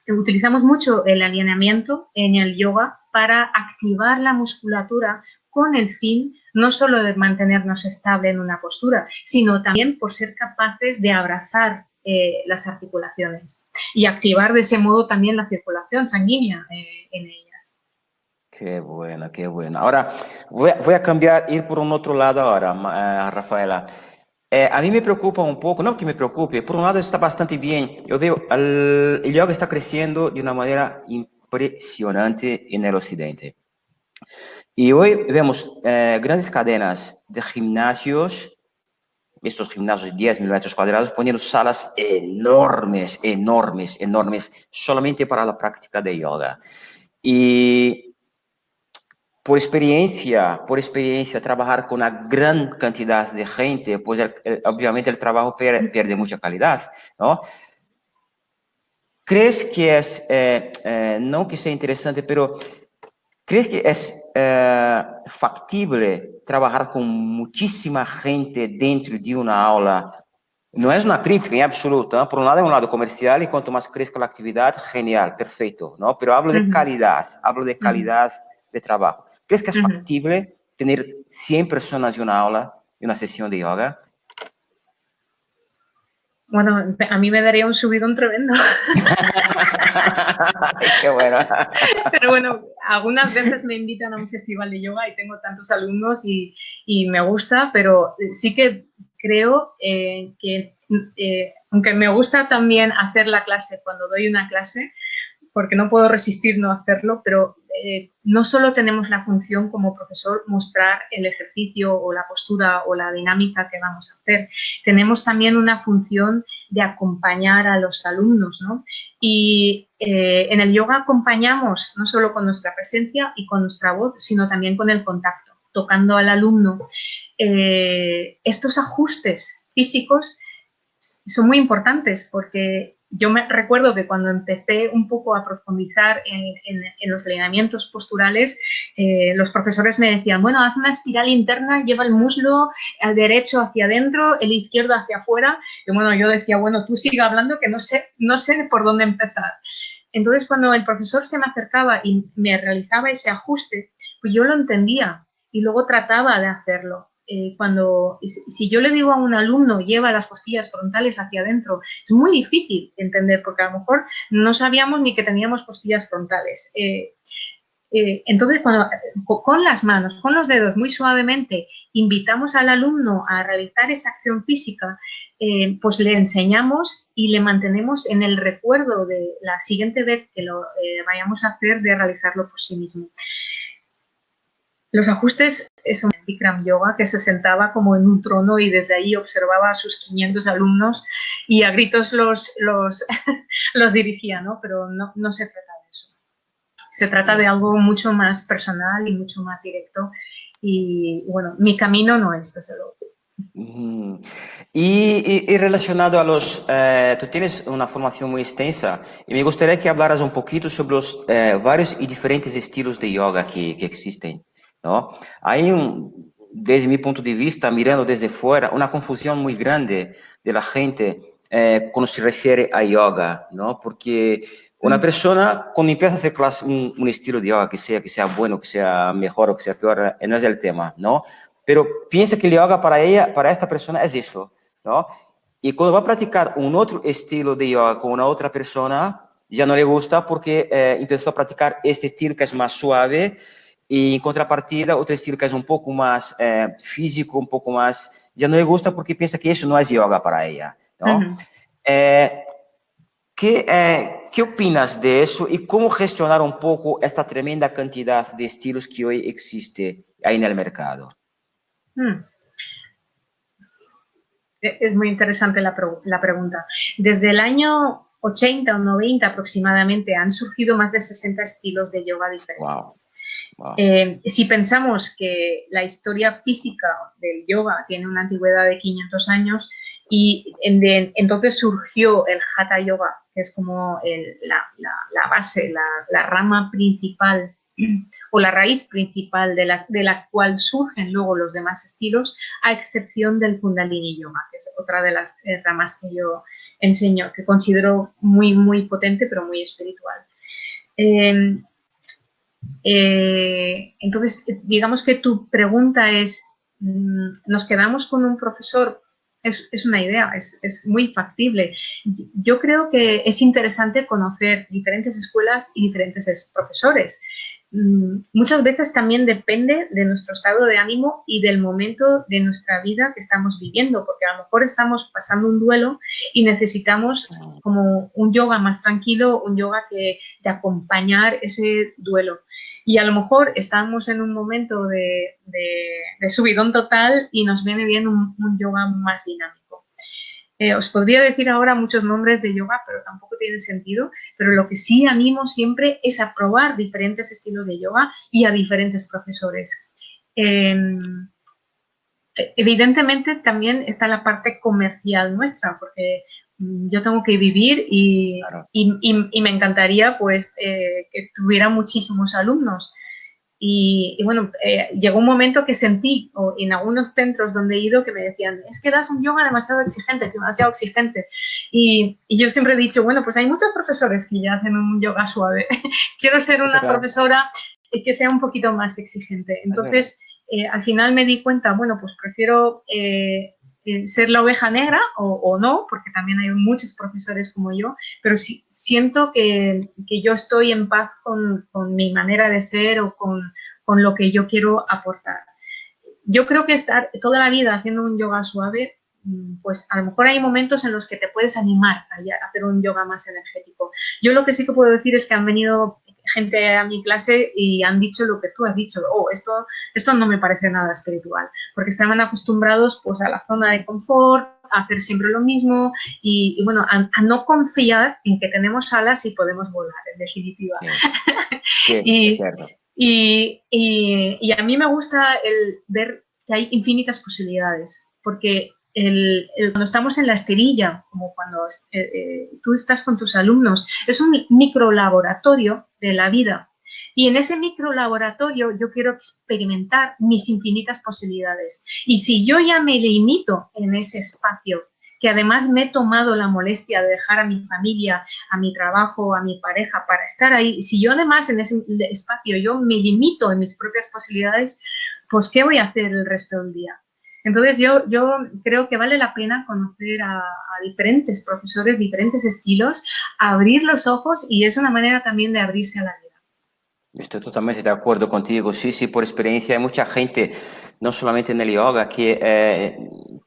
utilizamos mucho el alineamiento en el yoga para activar la musculatura con el fin no solo de mantenernos estable en una postura, sino también por ser capaces de abrazar las articulaciones y activar de ese modo también la circulación sanguínea en ellas.
Qué bueno, qué bueno. Ahora voy a cambiar, ir por un otro lado ahora, Rafaela. A mí me preocupa un poco, no que me preocupe, por un lado está bastante bien. Yo veo el yoga está creciendo de una manera impresionante en el occidente. Y hoy vemos grandes cadenas de gimnasios, estos gimnasios de 10.000 metros cuadrados, poniendo salas enormes, enormes, enormes, solamente para la práctica de yoga. Y por experiencia, trabajar con una gran cantidad de gente, pues obviamente el trabajo pierde mucha calidad, ¿no? ¿Crees que es, no que sea interesante, pero crees que es factible trabajar con muchísima gente dentro de una aula? No es una crítica en absoluto, ¿no? Por un lado es un lado comercial y cuanto más crezca la actividad, genial, perfecto, ¿no? Pero hablo de calidad de trabajo. ¿Crees que es factible tener 100 personas en una aula, en una sesión de yoga?
Bueno, a mí me daría un subidón tremendo.
Qué bueno.
Pero bueno, algunas veces me invitan a un festival de yoga y tengo tantos alumnos y me gusta, pero sí que creo que, aunque me gusta también hacer la clase cuando doy una clase, porque no puedo resistir no hacerlo, pero no solo tenemos la función como profesor mostrar el ejercicio o la postura o la dinámica que vamos a hacer, tenemos también una función de acompañar a los alumnos, ¿no? Y en el yoga acompañamos no solo con nuestra presencia y con nuestra voz, sino también con el contacto, tocando al alumno. Estos ajustes físicos son muy importantes porque yo me recuerdo que cuando empecé un poco a profundizar en los lineamientos posturales, los profesores me decían, bueno, haz una espiral interna, lleva el muslo al derecho hacia adentro, el izquierdo hacia afuera. Y bueno, yo decía, bueno, tú sigue hablando que no sé por dónde empezar. Entonces, cuando el profesor se me acercaba y me realizaba ese ajuste, pues yo lo entendía y luego trataba de hacerlo. Si yo le digo a un alumno lleva las costillas frontales hacia adentro, es muy difícil entender porque a lo mejor no sabíamos ni que teníamos costillas frontales. Entonces, con las manos, con los dedos, muy suavemente, invitamos al alumno a realizar esa acción física, pues le enseñamos y le mantenemos en el recuerdo de la siguiente vez que lo vayamos a hacer, de realizarlo por sí mismo. Los ajustes es un Bikram Yoga que se sentaba como en un trono y desde ahí observaba a sus 500 alumnos y a gritos los dirigía, ¿no? Pero no se trata de eso. Se trata de algo mucho más personal y mucho más directo. Y bueno, mi camino no es, desde luego.
Y relacionado a los, tú tienes una formación muy extensa y me gustaría que hablaras un poquito sobre los varios y diferentes estilos de yoga que existen, ¿no? Hay desde mi punto de vista, mirando desde fuera, una confusión muy grande de la gente cuando se refiere a yoga, ¿no? Porque una persona cuando empieza a hacer clase, un estilo de yoga que sea bueno, que sea mejor o que sea peor, no es el tema, ¿no? Pero piensa que el yoga para ella, para esta persona es eso, ¿no? Y cuando va a practicar un otro estilo de yoga con una otra persona, ya no le gusta porque empezó a practicar este estilo que es más suave y en contrapartida otro estilo que es un poco más físico, un poco más, ya no le gusta porque piensa que eso no es yoga para ella, ¿no? ¿Qué opinas de eso y cómo gestionar un poco esta tremenda cantidad de estilos que hoy existe ahí en el mercado?
Es muy interesante la pregunta. Desde el año 80 o 90 aproximadamente han surgido más de 60 estilos de yoga diferentes.
Wow.
Si pensamos que la historia física del yoga tiene una antigüedad de 500 años y entonces surgió el Hatha Yoga, que es como la base, la rama principal o la raíz principal de la cual surgen luego los demás estilos, a excepción del Kundalini Yoga, que es otra de las ramas que yo enseño, que considero muy, muy potente, pero muy espiritual. Entonces, digamos que tu pregunta es, ¿nos quedamos con un profesor? Es una idea, es muy factible. Yo creo que es interesante conocer diferentes escuelas y diferentes profesores. Muchas veces también depende de nuestro estado de ánimo y del momento de nuestra vida que estamos viviendo, porque a lo mejor estamos pasando un duelo y necesitamos como un yoga más tranquilo, un yoga de acompañar ese duelo. Y a lo mejor estamos en un momento de subidón total y nos viene bien un yoga más dinámico. Os podría decir ahora muchos nombres de yoga, pero tampoco tiene sentido. Pero lo que sí animo siempre es a probar diferentes estilos de yoga y a diferentes profesores. Evidentemente también está la parte comercial nuestra, porque yo tengo que vivir y me encantaría pues que tuviera muchísimos alumnos. Y bueno, llegó un momento que sentí, o en algunos centros donde he ido, que me decían, es que das un yoga demasiado exigente, es demasiado exigente. Y yo siempre he dicho, bueno, pues hay muchos profesores que ya hacen un yoga suave. Quiero ser una profesora que sea un poquito más exigente. Entonces, al final me di cuenta, bueno, pues prefiero ser la oveja negra o no, porque también hay muchos profesores como yo, pero sí, siento que yo estoy en paz con mi manera de ser o con lo que yo quiero aportar. Yo creo que estar toda la vida haciendo un yoga suave, pues a lo mejor hay momentos en los que te puedes animar a hacer un yoga más energético. Yo lo que sí que puedo decir es que han venido gente a mi clase y han dicho lo que tú has dicho, esto no me parece nada espiritual, porque estaban acostumbrados pues a la zona de confort, a hacer siempre lo mismo y bueno, a no confiar en que tenemos alas y podemos volar, en definitiva.
Sí, cierto.
Y a mí me gusta el ver que hay infinitas posibilidades, porque cuando estamos en la esterilla, como cuando tú estás con tus alumnos, es un microlaboratorio de la vida. Y en ese microlaboratorio yo quiero experimentar mis infinitas posibilidades. Y si yo ya me limito en ese espacio, que además me he tomado la molestia de dejar a mi familia, a mi trabajo, a mi pareja para estar ahí, si yo además en ese espacio yo me limito en mis propias posibilidades, pues ¿qué voy a hacer el resto del día? Entonces yo creo que vale la pena conocer a diferentes profesores, diferentes estilos, abrir los ojos y es una manera también de abrirse a la vida.
Estoy totalmente de acuerdo contigo. Sí, sí, por experiencia hay mucha gente, no solamente en el yoga, que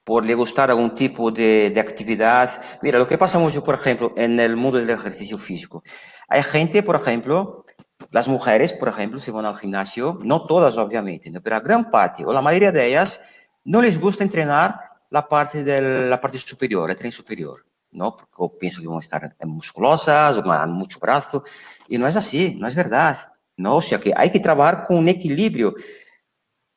por le gustar algún tipo de actividad. Mira, lo que pasa mucho, por ejemplo, en el mundo del ejercicio físico. Hay gente, por ejemplo, las mujeres, por ejemplo, se van al gimnasio, no todas, obviamente, ¿no? Pero la gran parte, o la mayoría de ellas, no les gusta entrenar la parte superior, el tren superior, ¿no? Porque pienso que van a estar musculosas, o con mucho brazo, y no es así, no es verdad. No, o sea que hay que trabajar con un equilibrio.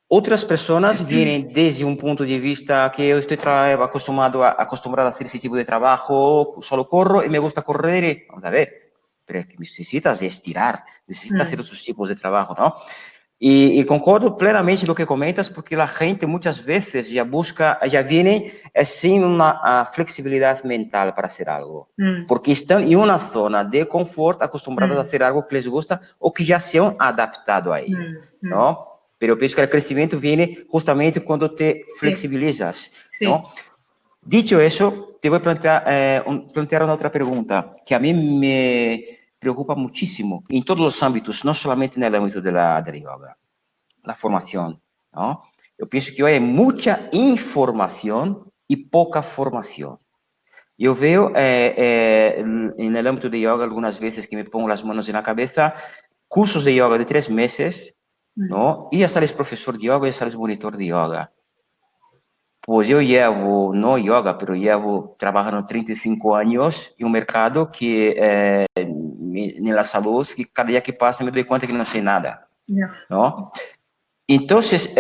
Otras personas vienen desde un punto de vista que yo estoy acostumbrado a hacer ese tipo de trabajo, solo corro y me gusta correr. Vamos a ver, pero es que necesitas estirar, necesitas hacer otros tipos de trabajo, ¿no? Y concordo plenamente lo que comentas, porque la gente muchas veces ya viene sin una flexibilidad mental para hacer algo. Porque están en una zona de confort, acostumbrados a hacer algo que les gusta o que ya se han adaptado a ello, ¿no? Pero pienso que el crecimiento viene justamente cuando te flexibilizas, ¿no? Dicho eso, te voy a plantear una otra pregunta que a mí me preocupa muchísimo en todos los ámbitos, no solamente en el ámbito del yoga, la formación, ¿no? Yo pienso que hoy hay mucha información y poca formación. Yo veo en el ámbito de yoga algunas veces que me pongo las manos en la cabeza, cursos de yoga de 3 meses, ¿no? Y ya sales profesor de yoga, ya sales monitor de yoga. Pues yo llevo, no yoga, pero llevo trabajando 35 años en un mercado que, en la salud, que cada día que pasa me doy cuenta que no sé nada, ¿no? Entonces,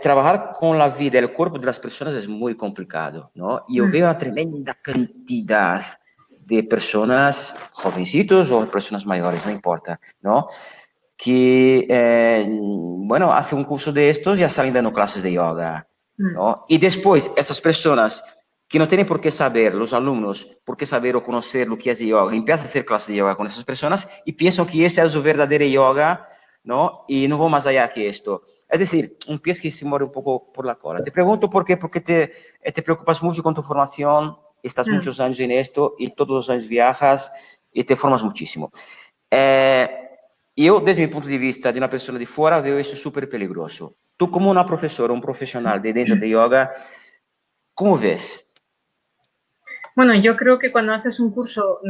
trabajar con la vida y el cuerpo de las personas es muy complicado, ¿no? Y yo veo una tremenda cantidad de personas, jovencitos o personas mayores, no importa, ¿no? Que, bueno, hacen un curso de estos y ya salen dando clases de yoga, ¿no? Y después, esas personas que no tienen por qué saber, los alumnos, por qué saber o conocer lo que es yoga, empiezan a hacer clases de yoga con esas personas y piensan que ese es su verdadero yoga, ¿no? Y no va más allá que esto. Es decir, un pez que se muere un poco por la cola. Te pregunto por qué, porque te preocupas mucho con tu formación, estás muchos años en esto y todos los años viajas y te formas muchísimo. Yo, desde mi punto de vista de una persona de fuera, veo eso súper peligroso. Tú, como una profesora, un profesional de dentro de yoga, ¿cómo ves?
Bueno, yo creo que cuando haces un curso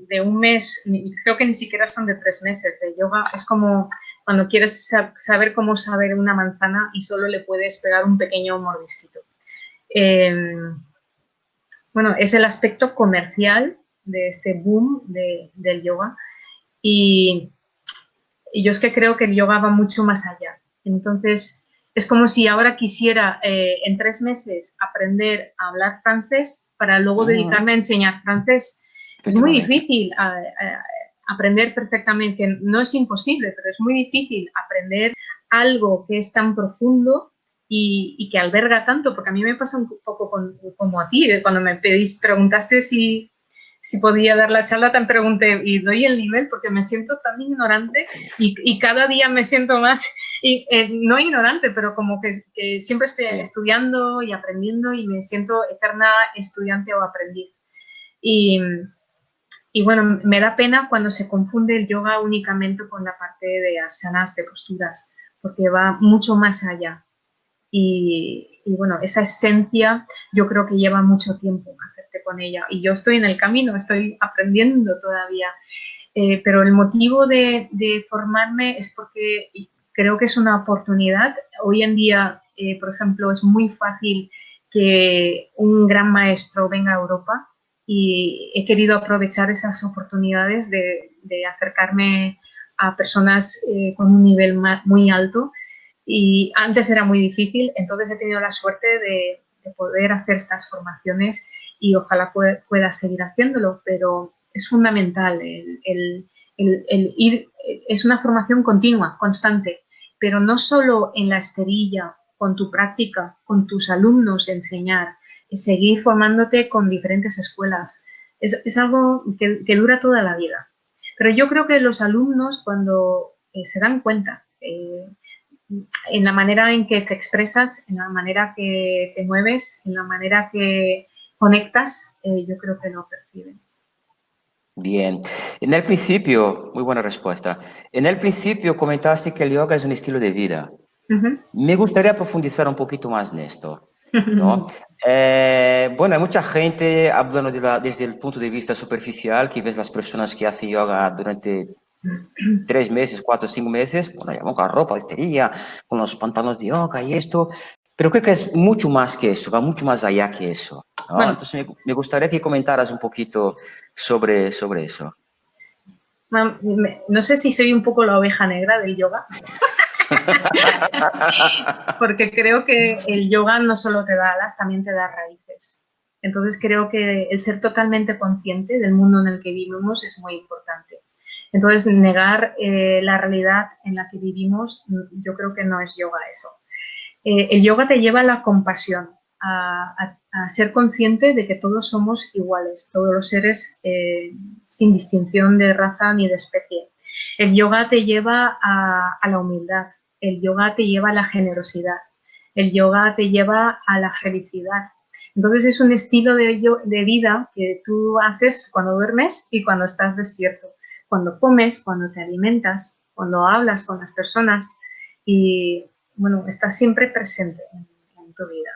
de un mes, creo que ni siquiera son de 3 meses de yoga, es como cuando quieres saber cómo saber una manzana y solo le puedes pegar un pequeño mordisquito. Bueno, es el aspecto comercial de este boom del yoga y yo es que creo que el yoga va mucho más allá. Entonces, es como si ahora quisiera en 3 meses aprender a hablar francés para luego dedicarme a enseñar francés. Es muy difícil aprender perfectamente, no es imposible, pero es muy difícil aprender algo que es tan profundo y que alberga tanto, porque a mí me pasa un poco como a ti, cuando me preguntaste si podía dar la charla, te pregunté, ¿y doy el nivel? Porque me siento tan ignorante y cada día me siento más, no ignorante, pero como que siempre estoy estudiando y aprendiendo y me siento eterna estudiante o aprendiz. Y bueno, me da pena cuando se confunde el yoga únicamente con la parte de asanas, de posturas, porque va mucho más allá. Y bueno, esa esencia yo creo que lleva mucho tiempo hacerte con ella. Y yo estoy en el camino, estoy aprendiendo todavía. Pero el motivo de formarme es porque creo que es una oportunidad. Hoy en día, por ejemplo, es muy fácil que un gran maestro venga a Europa y he querido aprovechar esas oportunidades de acercarme a personas con un nivel muy alto. Y antes era muy difícil, entonces he tenido la suerte de poder hacer estas formaciones y ojalá puedas seguir haciéndolo, pero es fundamental el ir, es una formación continua, constante, pero no solo en la esterilla, con tu práctica, con tus alumnos enseñar, seguir formándote con diferentes escuelas. Es algo que dura toda la vida. Pero yo creo que los alumnos cuando se dan cuenta en la manera en que te expresas, en la manera que te mueves, en la manera que conectas, yo creo que lo perciben.
Bien. En el principio, muy buena respuesta. En el principio comentaste que el yoga es un estilo de vida. Me gustaría profundizar un poquito más en esto, ¿no? Bueno, hay mucha gente hablando desde el punto de vista superficial, que ves las personas que hacen yoga durante 3 meses, 4, 5 meses, bueno, ya con la ropa de esterilla, con los pantalones de yoga y esto, pero creo que es mucho más que eso, va mucho más allá que eso, ¿no? Bueno, entonces me gustaría que comentaras un poquito sobre eso.
No sé si soy un poco la oveja negra del yoga, porque creo que el yoga no solo te da alas, también te da raíces. Entonces creo que el ser totalmente consciente del mundo en el que vivimos es muy importante. Entonces negar la realidad en la que vivimos, yo creo que no es yoga eso. El yoga te lleva a la compasión, a ser consciente de que todos somos iguales, todos los seres sin distinción de raza ni de especie. El yoga te lleva a la humildad, el yoga te lleva a la generosidad, el yoga te lleva a la felicidad. Entonces es un estilo de vida que tú haces cuando duermes y cuando estás despierto, cuando comes, cuando te alimentas, cuando hablas con las personas y bueno, estás siempre presente en tu vida.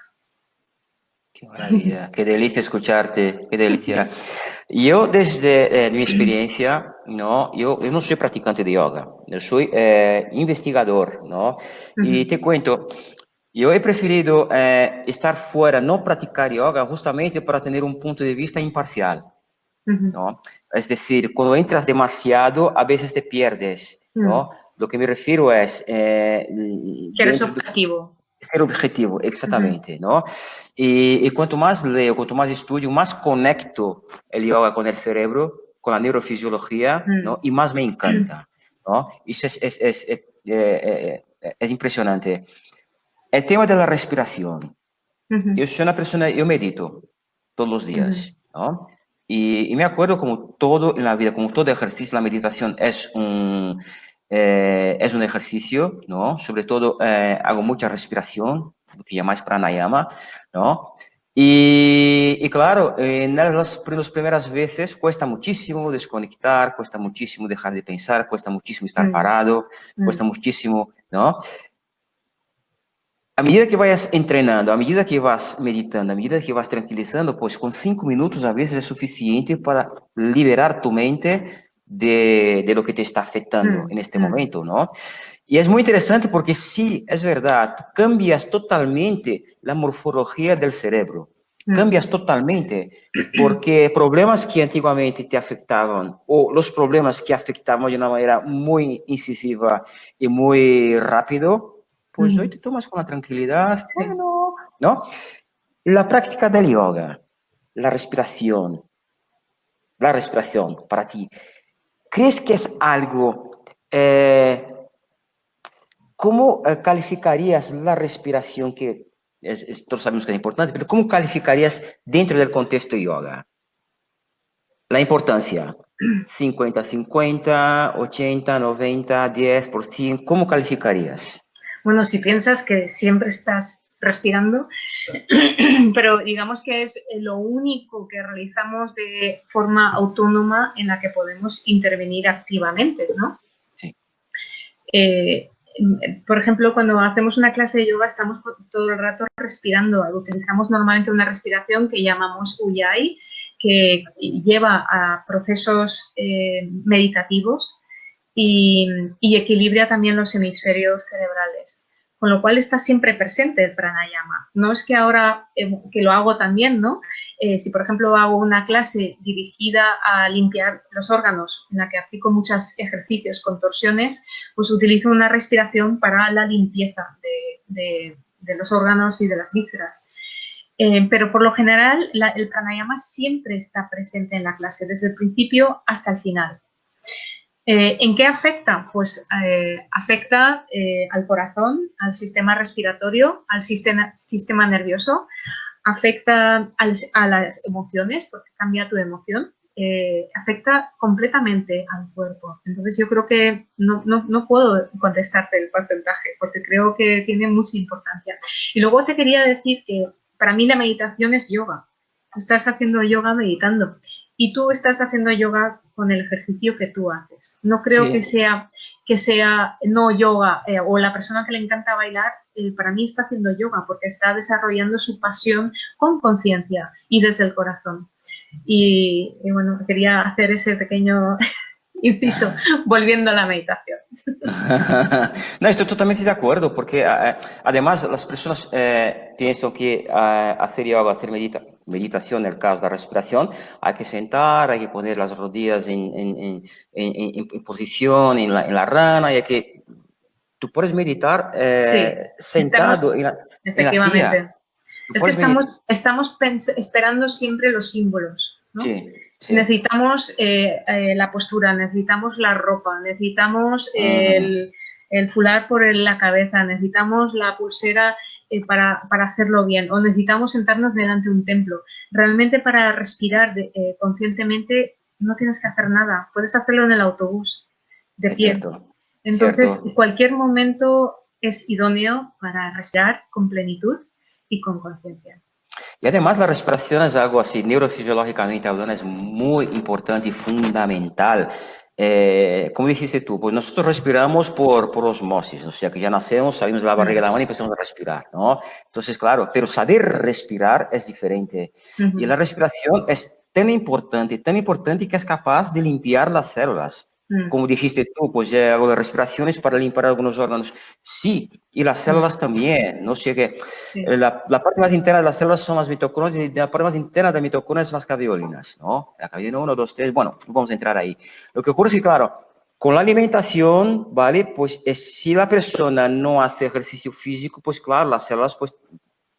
Qué maravilla, qué delicia escucharte, qué delicia. Yo desde mi experiencia, ¿no? Yo no soy practicante de yoga, yo soy investigador, ¿no? Y te cuento, yo he preferido estar fuera, no practicar yoga, justamente para tener un punto de vista imparcial, ¿no? Es decir, cuando entras demasiado, a veces te pierdes, ¿no? Lo que me refiero es...
que eres objetivo.
Ser objetivo, exactamente, ¿no? Y cuanto más leo, cuanto más estudio, más conecto el yoga con el cerebro, con la neurofisiología, ¿no? Y más me encanta, ¿no? Y eso es impresionante. El tema de la respiración. Yo soy una persona, yo medito todos los días, ¿no? Y me acuerdo como todo en la vida, como todo ejercicio, la meditación es un ejercicio, ¿no? Sobre todo hago mucha respiración, lo que llamáis pranayama, ¿no? Y claro, en las primeras veces cuesta muchísimo desconectar, cuesta muchísimo dejar de pensar, cuesta muchísimo estar parado, cuesta muchísimo, ¿no? A medida que vayas entrenando, a medida que vas meditando, a medida que vas tranquilizando, pues con 5 minutos a veces es suficiente para liberar tu mente de lo que te está afectando en este momento, ¿no? Y es muy interesante porque sí, es verdad, cambias totalmente la morfología del cerebro, cambias totalmente, porque problemas que antiguamente te afectaban o los problemas que afectaban de una manera muy incisiva y muy rápido, pues hoy te tomas con la tranquilidad,
Sí.
bueno, ¿no? La práctica del yoga, la respiración para ti, ¿crees que es algo, cómo calificarías la respiración, que todos sabemos que es importante, pero cómo calificarías dentro del contexto yoga? La importancia, 50-50, 80, 90, 10%, ¿cómo calificarías?
Bueno, si piensas que siempre estás respirando, pero digamos que es lo único que realizamos de forma autónoma en la que podemos intervenir activamente, ¿no?
Sí.
Por ejemplo, cuando hacemos una clase de yoga estamos todo el rato respirando. Utilizamos normalmente una respiración que llamamos Ujjayi, que lleva a procesos meditativos y equilibra también los hemisferios cerebrales. Con lo cual está siempre presente el pranayama. No es que ahora que lo hago también, ¿no? Si, por ejemplo, hago una clase dirigida a limpiar los órganos, en la que aplico muchos ejercicios, contorsiones, pues utilizo una respiración para la limpieza de los órganos y de las vísceras. Pero por lo general el pranayama siempre está presente en la clase, desde el principio hasta el final. ¿En qué afecta? Pues afecta al corazón, al sistema respiratorio, al sistema nervioso, afecta a las emociones, porque cambia tu emoción, afecta completamente al cuerpo. Entonces yo creo que no puedo contestarte el porcentaje, porque creo que tiene mucha importancia. Y luego te quería decir que para mí la meditación es yoga. Tú estás haciendo yoga meditando y tú estás haciendo yoga con el ejercicio que tú haces. No creo
Sí.
que sea no yoga o la persona que le encanta bailar, para mí está haciendo yoga porque está desarrollando su pasión con conciencia y desde el corazón. Y bueno, quería hacer ese pequeño inciso volviendo a la meditación.
No, estoy totalmente de acuerdo, porque además las personas piensan que hacer yoga, hacer meditación, en el caso de la respiración, hay que sentar, hay que poner las rodillas en posición, en la rana, y hay que... Tú puedes meditar
Sí,
sentado en la
efectivamente.
silla. Tú
Es que
puedes meditar...
estamos esperando siempre los símbolos, ¿no?
Sí, sí.
Necesitamos la postura, necesitamos la ropa, necesitamos
Mm,
el fular por la cabeza, necesitamos la pulsera para hacerlo bien, o necesitamos sentarnos delante de un templo. Realmente para respirar conscientemente no tienes que hacer nada, puedes hacerlo en el autobús, de
es
pie.
cierto,
Entonces,
cierto.
cualquier momento es idóneo para respirar con plenitud y con conciencia.
Y además la respiración es algo así, neurofisiológicamente hablando, es muy importante y fundamental. Como dijiste tú, pues nosotros respiramos por osmosis, o sea que ya nacemos, salimos de la barriga de la mano y empezamos a respirar, ¿no? Entonces, claro, pero saber respirar es diferente. Y la respiración es tan importante que es capaz de limpiar las células. Como dijiste tú, pues hago las respiraciones para limpiar algunos órganos. Sí, y las células también, no sé qué.
Sí.
La parte más interna de las células son las mitocondrias y la parte más interna de mitocondrias son las caveolinas, ¿no? La caveolina 1, 2, 3, bueno, no vamos a entrar ahí. Lo que ocurre es que, claro, con la alimentación, ¿vale? Pues si la persona no hace ejercicio físico, pues claro, las células pues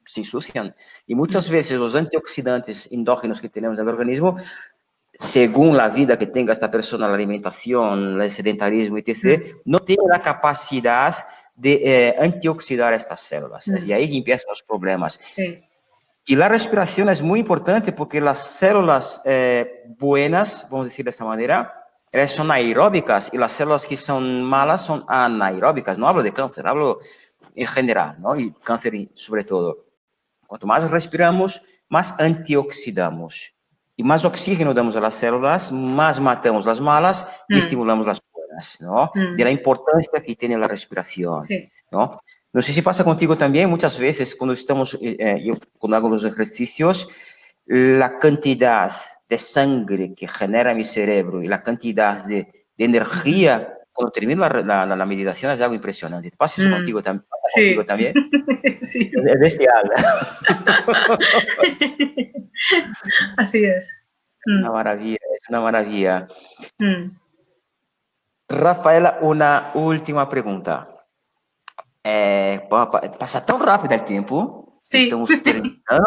se ensucian. Y muchas veces los antioxidantes endógenos que tenemos en el organismo, según la vida que tenga esta persona, la alimentación, el sedentarismo, etc., no tiene la capacidad de antioxidar estas células. Y ahí empiezan los problemas.
Sí.
Y la respiración es muy importante porque las células buenas, vamos a decir de esta manera, son aeróbicas y las células que son malas son anaeróbicas. No hablo de cáncer, hablo en general, ¿no? Y cáncer sobre todo. Cuanto más respiramos, más antioxidamos. Y más oxígeno damos a las células, más matamos las malas y estimulamos las buenas, ¿no? De la importancia que tiene la respiración,
Sí.
¿no? No sé si pasa contigo también, muchas veces cuando yo cuando hago los ejercicios, la cantidad de sangre que genera mi cerebro y la cantidad de energía cuando termino la meditación es algo impresionante. ¿Pasa eso contigo, pasa contigo
Sí.
también?
Sí.
Es bestial.
Así es.
Una maravilla, es una maravilla.
Mm.
Rafaela, una última pregunta. Pasa tan rápido el tiempo que
Sí.
estamos terminando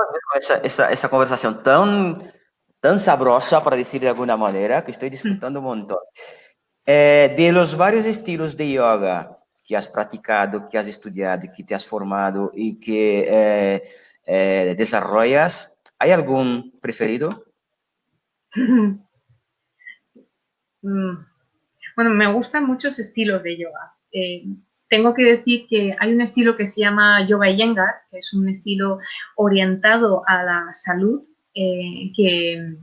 esa conversación tan sabrosa, para decir de alguna manera, que estoy disfrutando un montón. De los varios estilos de yoga que has practicado, que has estudiado, que te has formado y que desarrollas, ¿hay algún preferido?
Bueno, me gustan muchos estilos de yoga. Tengo que decir que hay un estilo que se llama Yoga Iyengar, que es un estilo orientado a la salud, que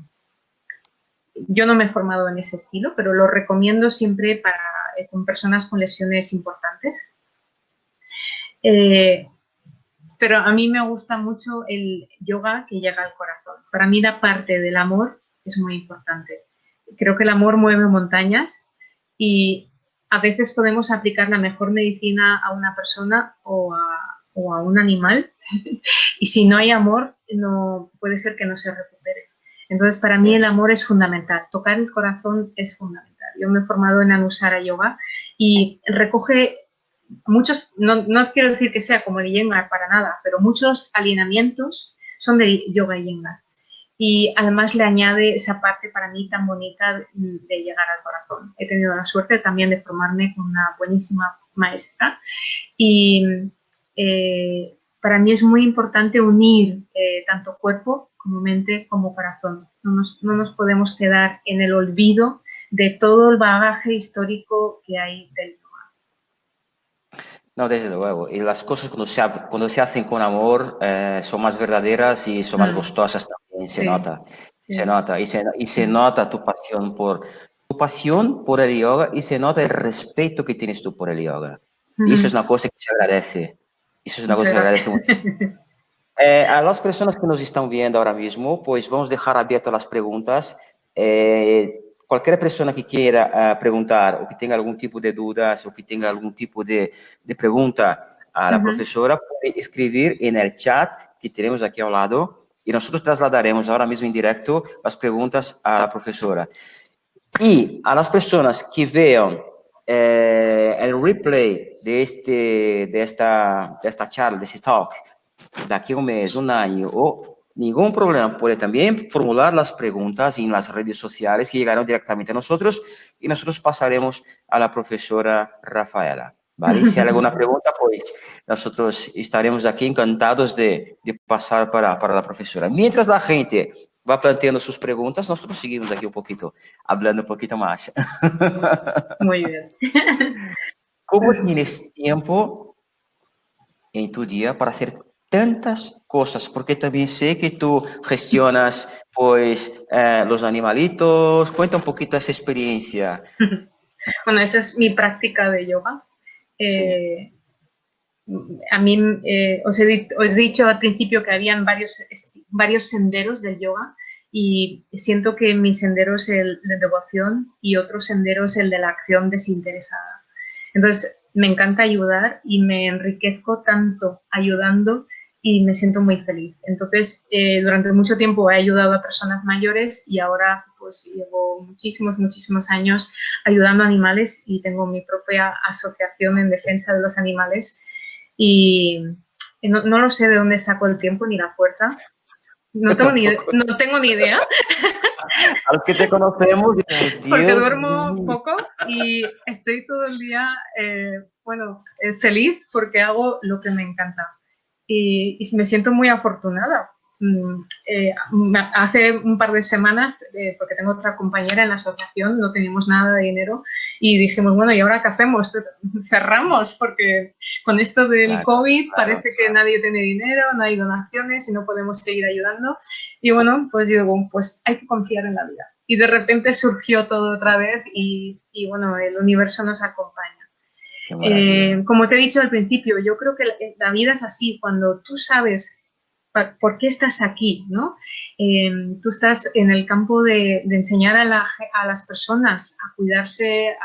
yo no me he formado en ese estilo, pero lo recomiendo siempre para con personas con lesiones importantes. Pero a mí me gusta mucho el yoga que llega al corazón. Para mí la parte del amor es muy importante. Creo que el amor mueve montañas y a veces podemos aplicar la mejor medicina a una persona o a un animal y si no hay amor, no puede ser que no se recupere. Entonces, para mí el amor es fundamental. Tocar el corazón es fundamental. Yo me he formado en Anusara Yoga y recoge muchos, no quiero decir que sea como el Iyengar para nada, pero muchos alineamientos son de yoga Iyengar. Y además le añade esa parte para mí tan bonita de llegar al corazón. He tenido la suerte también de formarme con una buenísima maestra y para mí es muy importante unir tanto cuerpo como mente como corazón. No nos podemos quedar en el olvido de todo el bagaje histórico que hay del yoga.
No, desde luego. Y las cosas cuando se hacen con amor son más verdaderas y son más gustosas también. Se nota.
Sí.
Se nota. Y se nota tu pasión por el yoga y se nota el respeto que tienes tú por el yoga. Y eso es una cosa que se agradece. Eso es una cosa que se agradece mucho. A las personas que nos están viendo ahora mismo, pues vamos a dejar abiertas las preguntas. Cualquier persona que quiera preguntar o que tenga algún tipo de dudas o que tenga algún tipo de pregunta a la profesora, puede escribir en el chat que tenemos aquí al lado y nosotros trasladaremos ahora mismo en directo las preguntas a la profesora. Y a las personas que vean el replay de esta charla, de este talk, daqui a un mes, un año o ningún problema, puede también formular las preguntas en las redes sociales que llegarán directamente a nosotros y nosotros pasaremos a la profesora Rafaela, ¿vale? Si hay alguna pregunta, pues nosotros estaremos aquí encantados de pasar para la profesora. Mientras la gente va planteando sus preguntas, nosotros seguimos aquí un poquito, hablando un poquito más.
Muy bien.
¿Cómo tienes tiempo en tu día para hacer tantas cosas? Porque también sé que tú gestionas pues los animalitos. Cuenta un poquito esa experiencia.
Bueno, esa es mi práctica de yoga.
Sí.
A mí os he dicho al principio que habían varios senderos del yoga y siento que mi sendero es el de devoción y otro sendero es el de la acción desinteresada. Entonces, me encanta ayudar y me enriquezco tanto ayudando y me siento muy feliz. Entonces, durante mucho tiempo he ayudado a personas mayores y ahora pues llevo muchísimos años ayudando a animales y tengo mi propia asociación en defensa de los animales y no lo sé de dónde saco el tiempo ni la fuerza. No tengo ni idea.
A los que te conocemos,
Porque duermo poco y estoy todo el día, feliz porque hago lo que me encanta. Y me siento muy afortunada. Hace un par de semanas, porque tengo otra compañera en la asociación, no teníamos nada de dinero y dijimos, bueno, ¿y ahora qué hacemos? Cerramos porque con esto del COVID parece que nadie tiene dinero, no hay donaciones y no podemos seguir ayudando. Y bueno, pues digo, pues hay que confiar en la vida. Y de repente surgió todo otra vez y bueno, el universo nos acompaña. Como te he dicho al principio, yo creo que la vida es así, cuando tú sabes por qué estás aquí, ¿no? Tú estás en el campo de enseñar a las personas a cuidarse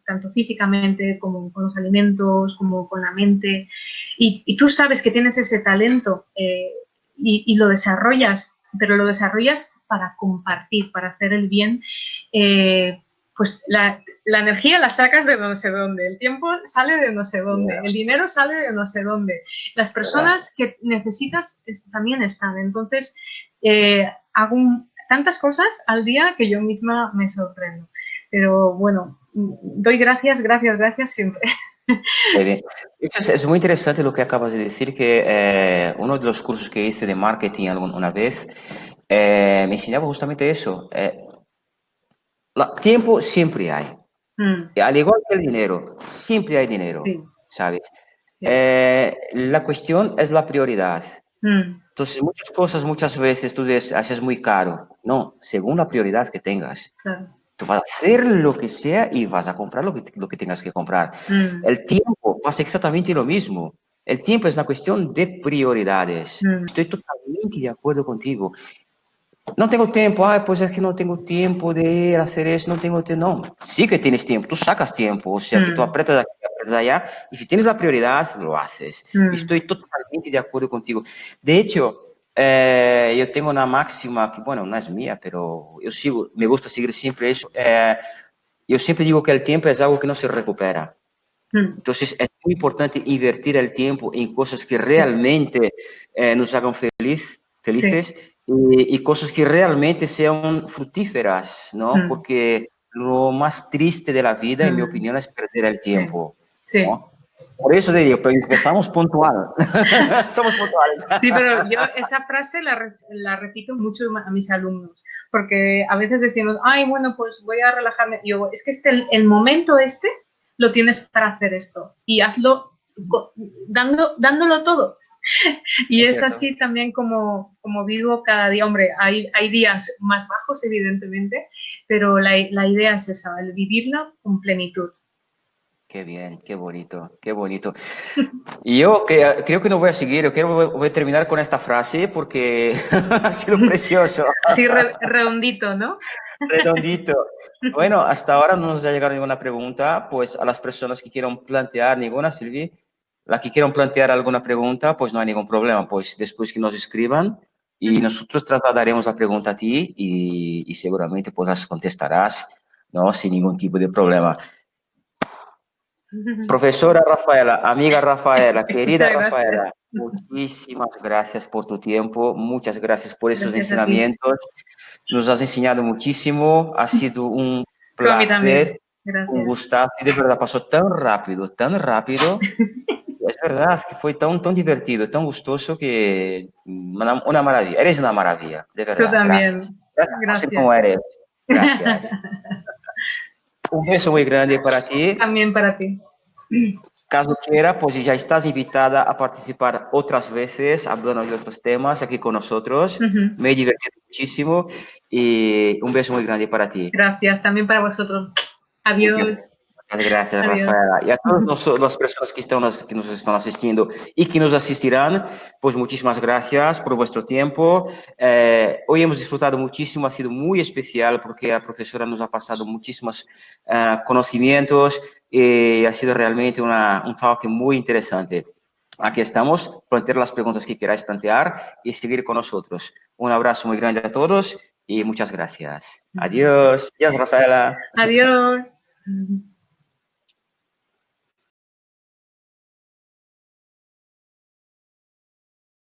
tanto físicamente como con los alimentos, como con la mente, y tú sabes que tienes ese talento y lo desarrollas, pero lo desarrollas para compartir, para hacer el bien, pues la energía la sacas de no sé dónde, el tiempo sale de no sé dónde, el dinero sale de no sé dónde, las personas que necesitas también están. Entonces, hago tantas cosas al día que yo misma me sorprendo. Pero bueno, doy gracias siempre.
Muy bien. Es muy interesante lo que acabas de decir, que uno de los cursos que hice de marketing una vez me enseñaba justamente eso. Tiempo siempre hay. Al igual que el dinero, siempre hay dinero,
sí.
¿sabes?
Sí.
La cuestión es la prioridad. Entonces, muchas cosas, muchas veces tú dices, es muy caro. No, según la prioridad que tengas.
Claro.
Tú vas a hacer lo que sea y vas a comprar lo que tengas que comprar. El tiempo pasa exactamente lo mismo. El tiempo es una cuestión de prioridades. Estoy totalmente de acuerdo contigo. No tengo tiempo, pues es que no tengo tiempo de hacer eso, no tengo tiempo. No, sí que tienes tiempo, tú sacas tiempo, o sea, que tú apretas aquí, apretas allá, y si tienes la prioridad, lo haces. Estoy totalmente de acuerdo contigo. De hecho, yo tengo una máxima, que bueno, no es mía, pero me gusta seguir siempre eso. Yo siempre digo que el tiempo es algo que no se recupera. Entonces, es muy importante invertir el tiempo en cosas que realmente nos hagan feliz, felices y cosas que realmente sean fructíferas, ¿no? Porque lo más triste de la vida, en mi opinión, es perder el tiempo, ¿no? Por eso te digo, pero empezamos puntual. Somos puntuales.
Sí, pero yo esa frase la repito mucho a mis alumnos, porque a veces decimos, ay, bueno, pues voy a relajarme. Y yo, es que el momento lo tienes para hacer esto y hazlo dándolo todo. Y es así también como vivo cada día. Hombre, hay días más bajos, evidentemente, pero la idea es esa, el vivirla con plenitud.
Qué bien, qué bonito, qué bonito. Y yo creo que no voy a seguir, voy a terminar con esta frase porque ha sido precioso.
Así redondito, ¿no?
Redondito. Bueno, hasta ahora no nos ha llegado ninguna pregunta, pues a las personas que quieran plantear ninguna, Silvi, la que quieran plantear alguna pregunta, pues no hay ningún problema, pues después que nos escriban y nosotros trasladaremos la pregunta a ti y seguramente pues las contestarás, ¿no? Sin ningún tipo de problema. Profesora Rafaela, amiga Rafaela, querida Rafaela, muchísimas gracias por tu tiempo, muchas gracias por esos enseñamientos. Nos has enseñado muchísimo, ha sido un placer, un gustazo, y de verdad pasó tan rápido, tan rápido. Es verdad que fue tan divertido, tan gustoso que una maravilla. Eres una maravilla, de verdad.
Tú también.
Gracias. No sé cómo eres. Gracias. Un beso muy grande para ti.
También para ti.
Caso quiera, pues ya estás invitada a participar otras veces hablando de otros temas aquí con nosotros. Me he divertido muchísimo y un beso muy grande para ti.
Gracias, también para vosotros. Adiós.
Muchas gracias, Rafaela. Y a todas las personas que nos están asistiendo y que nos asistirán, pues muchísimas gracias por vuestro tiempo. Hoy hemos disfrutado muchísimo, ha sido muy especial porque la profesora nos ha pasado muchísimos conocimientos y ha sido realmente un talk muy interesante. Aquí estamos, plantear las preguntas que queráis plantear y seguir con nosotros. Un abrazo muy grande a todos y muchas gracias. Adiós. Adiós, Rafaela.
Adiós.